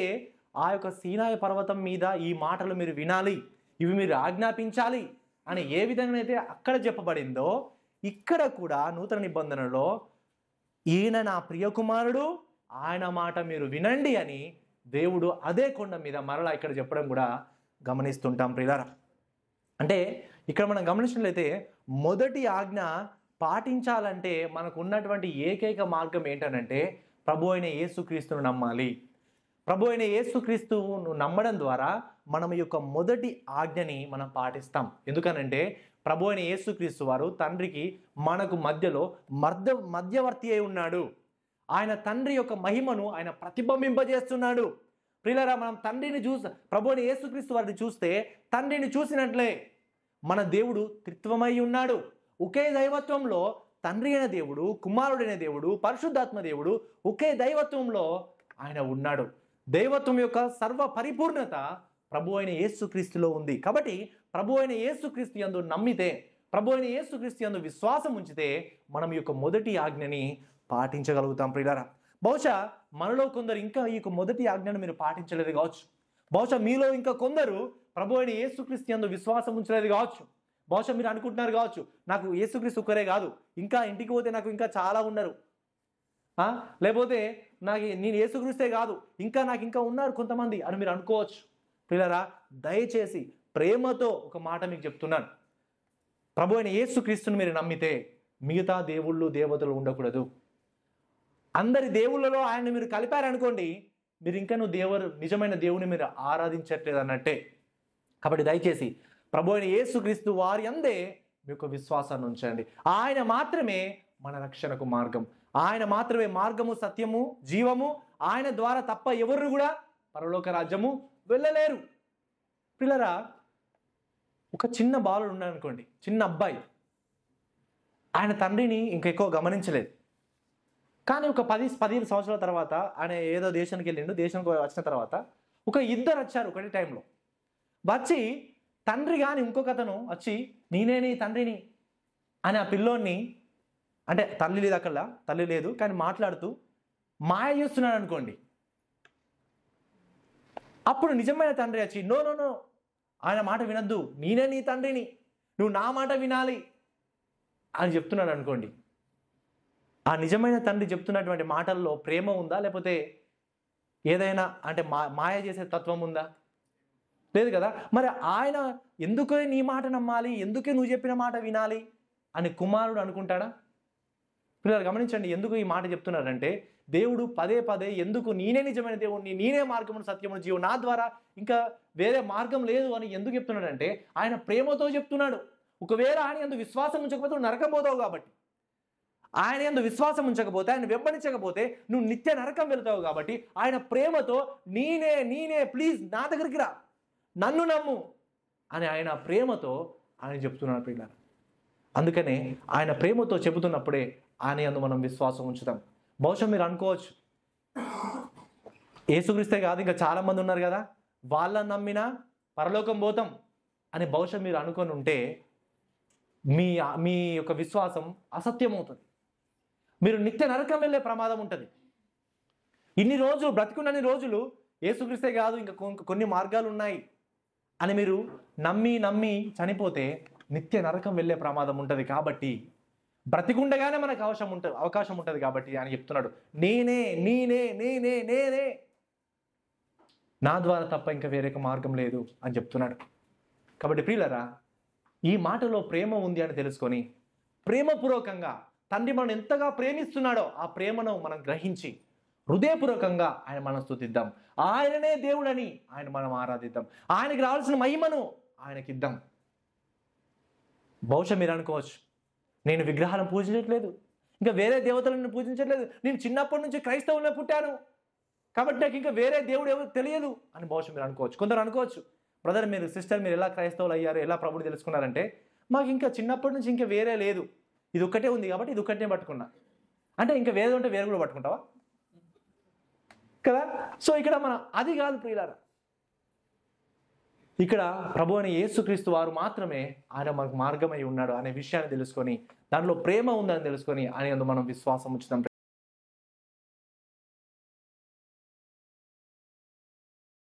ఆ యొక్క సీనాయి పర్వతం మీద ఈ మాటలు మీరు వినాలి, ఇవి మీరు ఆజ్ఞాపించాలి అని ఏ విధంగానైతే అక్కడ చెప్పబడిందో, ఇక్కడ కూడా నూతన నిబంధనలో ఈయన నా ప్రియకుమారుడు, ఆయన మాట మీరు వినండి అని దేవుడు అదే కొండ మీద మరలా ఇక్కడ చెప్పడం కూడా గమనిస్తుంటాం ప్రియులారా. అంటే ఇక్కడ మనం గమనించినట్లయితే మొదటి ఆజ్ఞ పాటించాలంటే మనకు ఉన్నటువంటి ఏకైక మార్గం ఏంటనంటే ప్రభు అయిన యేసుక్రీస్తును నమ్మాలి. ప్రభు అయిన యేసుక్రీస్తును నమ్మడం ద్వారా మనం ఈ యొక్క మొదటి ఆజ్ఞని మనం పాటిస్తాం. ఎందుకనంటే ప్రభు అయిన యేసుక్రీస్తు వారు తండ్రికి మనకు మధ్యలో మధ్యవర్తి అయి ఉన్నాడు. ఆయన తండ్రి యొక్క మహిమను ఆయన ప్రతిబింబింపజేస్తున్నాడు. ప్రియులారా, మనం తండ్రిని ప్రభు అయిన యేసుక్రీస్తు వారిని చూస్తే తండ్రిని చూసినట్లే మన దేవుడు త్రిత్వమై ఉన్నాడు. ఒకే దైవత్వంలో తండ్రి అయిన దేవుడు, కుమారుడైన దేవుడు, పరిశుద్ధాత్మ దేవుడు ఒకే దైవత్వంలో ఆయన ఉన్నాడు. దైవత్వం యొక్క సర్వ పరిపూర్ణత ప్రభు అయిన యేసుక్రీస్తులో ఉంది. కాబట్టి ప్రభు అయిన యేసుక్రీస్తు యందు నమ్మితే, ప్రభు అయిన యేసుక్రీస్తు యందు విశ్వాసం ఉంచితే మనం ఈ యొక్క మొదటి ఆజ్ఞని పాటించగలుగుతాం ప్రియులారా. బహుశా మనలో కొందరు ఇంకా ఈ యొక్క మొదటి ఆజ్ఞను మీరు పాటించలేదు కావచ్చు. బహుశా మీలో ఇంకా కొందరు ప్రభు అయిన యేసుక్రీస్తు యందు విశ్వాసం ఉంచలేదు కావచ్చు. బహుశా మీరు అనుకుంటున్నారు కావచ్చు, నాకు యేసుక్రీస్తు ఒక్కరే కాదు, ఇంకా ఇంటికి పోతే నాకు ఇంకా చాలా ఉన్నారు, లేకపోతే నేను యేసుక్రీస్తే కాదు నాకు ఇంకా ఉన్నారు కొంతమంది అని మీరు అనుకోవచ్చు. ప్రియులారా, దయచేసి ప్రేమతో ఒక మాట మీకు చెప్తున్నాను. ప్రభు అయిన యేసుక్రీస్తుని మీరు నమ్మితే మిగతా దేవుళ్ళు దేవతలు ఉండకూడదు. అందరి దేవుళ్ళలో ఆయన మీరు కలిపారనుకోండి, మీరు ఇంకా నిజమైన దేవుని మీరు ఆరాధించట్లేదు అన్నట్టే. కాబట్టి దయచేసి ప్రభు అయిన యేసుక్రీస్తు వారి అందే మీ యొక్క విశ్వాసాన్ని ఉంచండి. ఆయన మాత్రమే మన రక్షణకు మార్గం, ఆయన మాత్రమే మార్గము, సత్యము, జీవము. ఆయన ద్వారా తప్ప ఎవరు కూడా పరలోక రాజ్యము వెళ్ళలేరు. పిల్లరా, ఒక చిన్న బాలుడు ఉన్నాడు అనుకోండి, చిన్న అబ్బాయి, ఆయన తండ్రిని ఇంకా ఎక్కువ గమనించలేదు. కానీ ఒక 10-15 సంవత్సరాల తర్వాత ఆయన ఏదో దేశానికి వెళ్ళిండు. దేశానికి వచ్చిన తర్వాత ఒక ఇద్దరు వచ్చారు ఒకటి టైంలో. వచ్చి తండ్రి కానీ ఇంకొక అతను వచ్చి నేనే నీ తండ్రిని అని ఆ పిల్లోని, అంటే తల్లి లేదు అక్కడ, తల్లి లేదు కానీ మాట్లాడుతూ మాయ చేస్తున్నాడు అనుకోండి. అప్పుడు నిజమైన తండ్రి వచ్చి నో నో నో ఆయన మాట వినద్దు, నేనే నీ తండ్రిని, నువ్వు నా మాట వినాలి అని చెప్తున్నాడు అనుకోండి. ఆ నిజమైన తండ్రి చెప్తున్నటువంటి మాటల్లో ప్రేమ ఉందా, లేకపోతే ఏదైనా అంటే మాయ చేసే తత్వం ఉందా? లేదు కదా. మరి ఆయన ఎందుకే నీ మాట నమ్మాలి, ఎందుకే నువ్వు చెప్పిన మాట వినాలి అని కుమారుడు అనుకుంటాడా? పిల్లలు గమనించండి, ఎందుకు ఈ మాట చెప్తున్నారంటే దేవుడు పదే పదే ఎందుకు నేనే నిజమైన దేవుడిని, నేనే మార్గమును, సత్యమును, జీవం, నా ద్వారా ఇంకా వేరే మార్గం లేదు అని ఎందుకు చెప్తున్నాడంటే ఆయన ప్రేమతో చెప్తున్నాడు. ఒకవేళ ఆయన యందు విశ్వాసం ఉంచకపోతే నువ్వు నరకం పోతావు. కాబట్టి ఆయన యందు విశ్వాసం ఉంచకపోతే, ఆయన వెంబడించకపోతే నువ్వు నిత్య నరకం వెళ్తావు. కాబట్టి ఆయన ప్రేమతో నేనే ప్లీజ్ నా దగ్గరికి రా, నన్ను నమ్ము అని ఆయన ప్రేమతో ఆయన చెప్తున్నాడు పిల్లలు. అందుకనే ఆయన ప్రేమతో చెబుతున్నప్పుడే ఆయన యందు మనం విశ్వాసం ఉంచుతాం. బహుశా మీరు అనుకోవచ్చు, యేసుక్రీస్తే కాదు ఇంకా చాలా మంది ఉన్నారు కదా, వాళ్ళని నమ్మినా పరలోకం పోతాం అని బహుశా మీరు అనుకొని ఉంటే మీ మీ యొక్క విశ్వాసం అసత్యమవుతుంది. మీరు నిత్య నరకం వెళ్ళే ప్రమాదం ఉంటుంది. ఇన్ని రోజులు బ్రతికున్నన్ని రోజులు యేసుక్రీస్తే కాదు ఇంకా కొన్ని మార్గాలు ఉన్నాయి అని మీరు నమ్మి చనిపోతే నిత్య నరకం వెళ్ళే ప్రమాదం ఉంటుంది. కాబట్టి బ్రతికుండగానే మనకు అవకాశం ఉంటుంది కాబట్టి ఆయన చెప్తున్నాడు, నేనే నా ద్వారా తప్ప ఇంకా వేరే మార్గం లేదు అని చెప్తున్నాడు. కాబట్టి ప్రియులరా, ఈ మాటలో ప్రేమ ఉంది అని తెలుసుకొని ప్రేమపూర్వకంగా తండ్రి మనం ఎంతగా ప్రేమిస్తున్నాడో ఆ ప్రేమను మనం గ్రహించి హృదయపూర్వకంగా ఆయన మనం స్తుతిద్దాం. ఆయననే దేవుడని ఆయన మనం ఆరాధిద్దాం. ఆయనకి రావాల్సిన మహిమను ఆయనకిద్దాం. బహుశా మీరు అనుకోవచ్చు, నేను విగ్రహాలను పూజించట్లేదు, ఇంకా వేరే దేవతలను పూజించట్లేదు, నేను చిన్నప్పటి నుంచి క్రైస్తవులనే పుట్టాను కాబట్టి నాకు ఇంకా వేరే దేవుడు ఎవరు తెలియదు అని బహుశా మీరు అనుకోవచ్చు. కొందరు అనుకోవచ్చు, బ్రదర్ మీరు సిస్టర్ మీరు ఎలా క్రైస్తవులు అయ్యారు, ఎలా ప్రభుని తెలుసుకున్నారంటే, మాకు ఇంకా చిన్నప్పటి నుంచి ఇంకా వేరే లేదు, ఇది ఒక్కటే ఉంది కాబట్టి ఇది ఒక్కటే పట్టుకున్నా. అంటే ఇంకా వేరే ఉంటే వేరే కూడా పట్టుకుంటావా కదా? సో ఇక్కడ మనం అది కాదు ప్రియులారా, ఇక్కడ ప్రభు అని యేసుక్రీస్తు వారు మాత్రమే ఆయన మనకు మార్గమై ఉన్నాడు అనే విషయాన్ని తెలుసుకొని దాంట్లో ప్రేమ ఉందని తెలుసుకొని ఆయన యందు మనం విశ్వాసం ఉంచుదాం.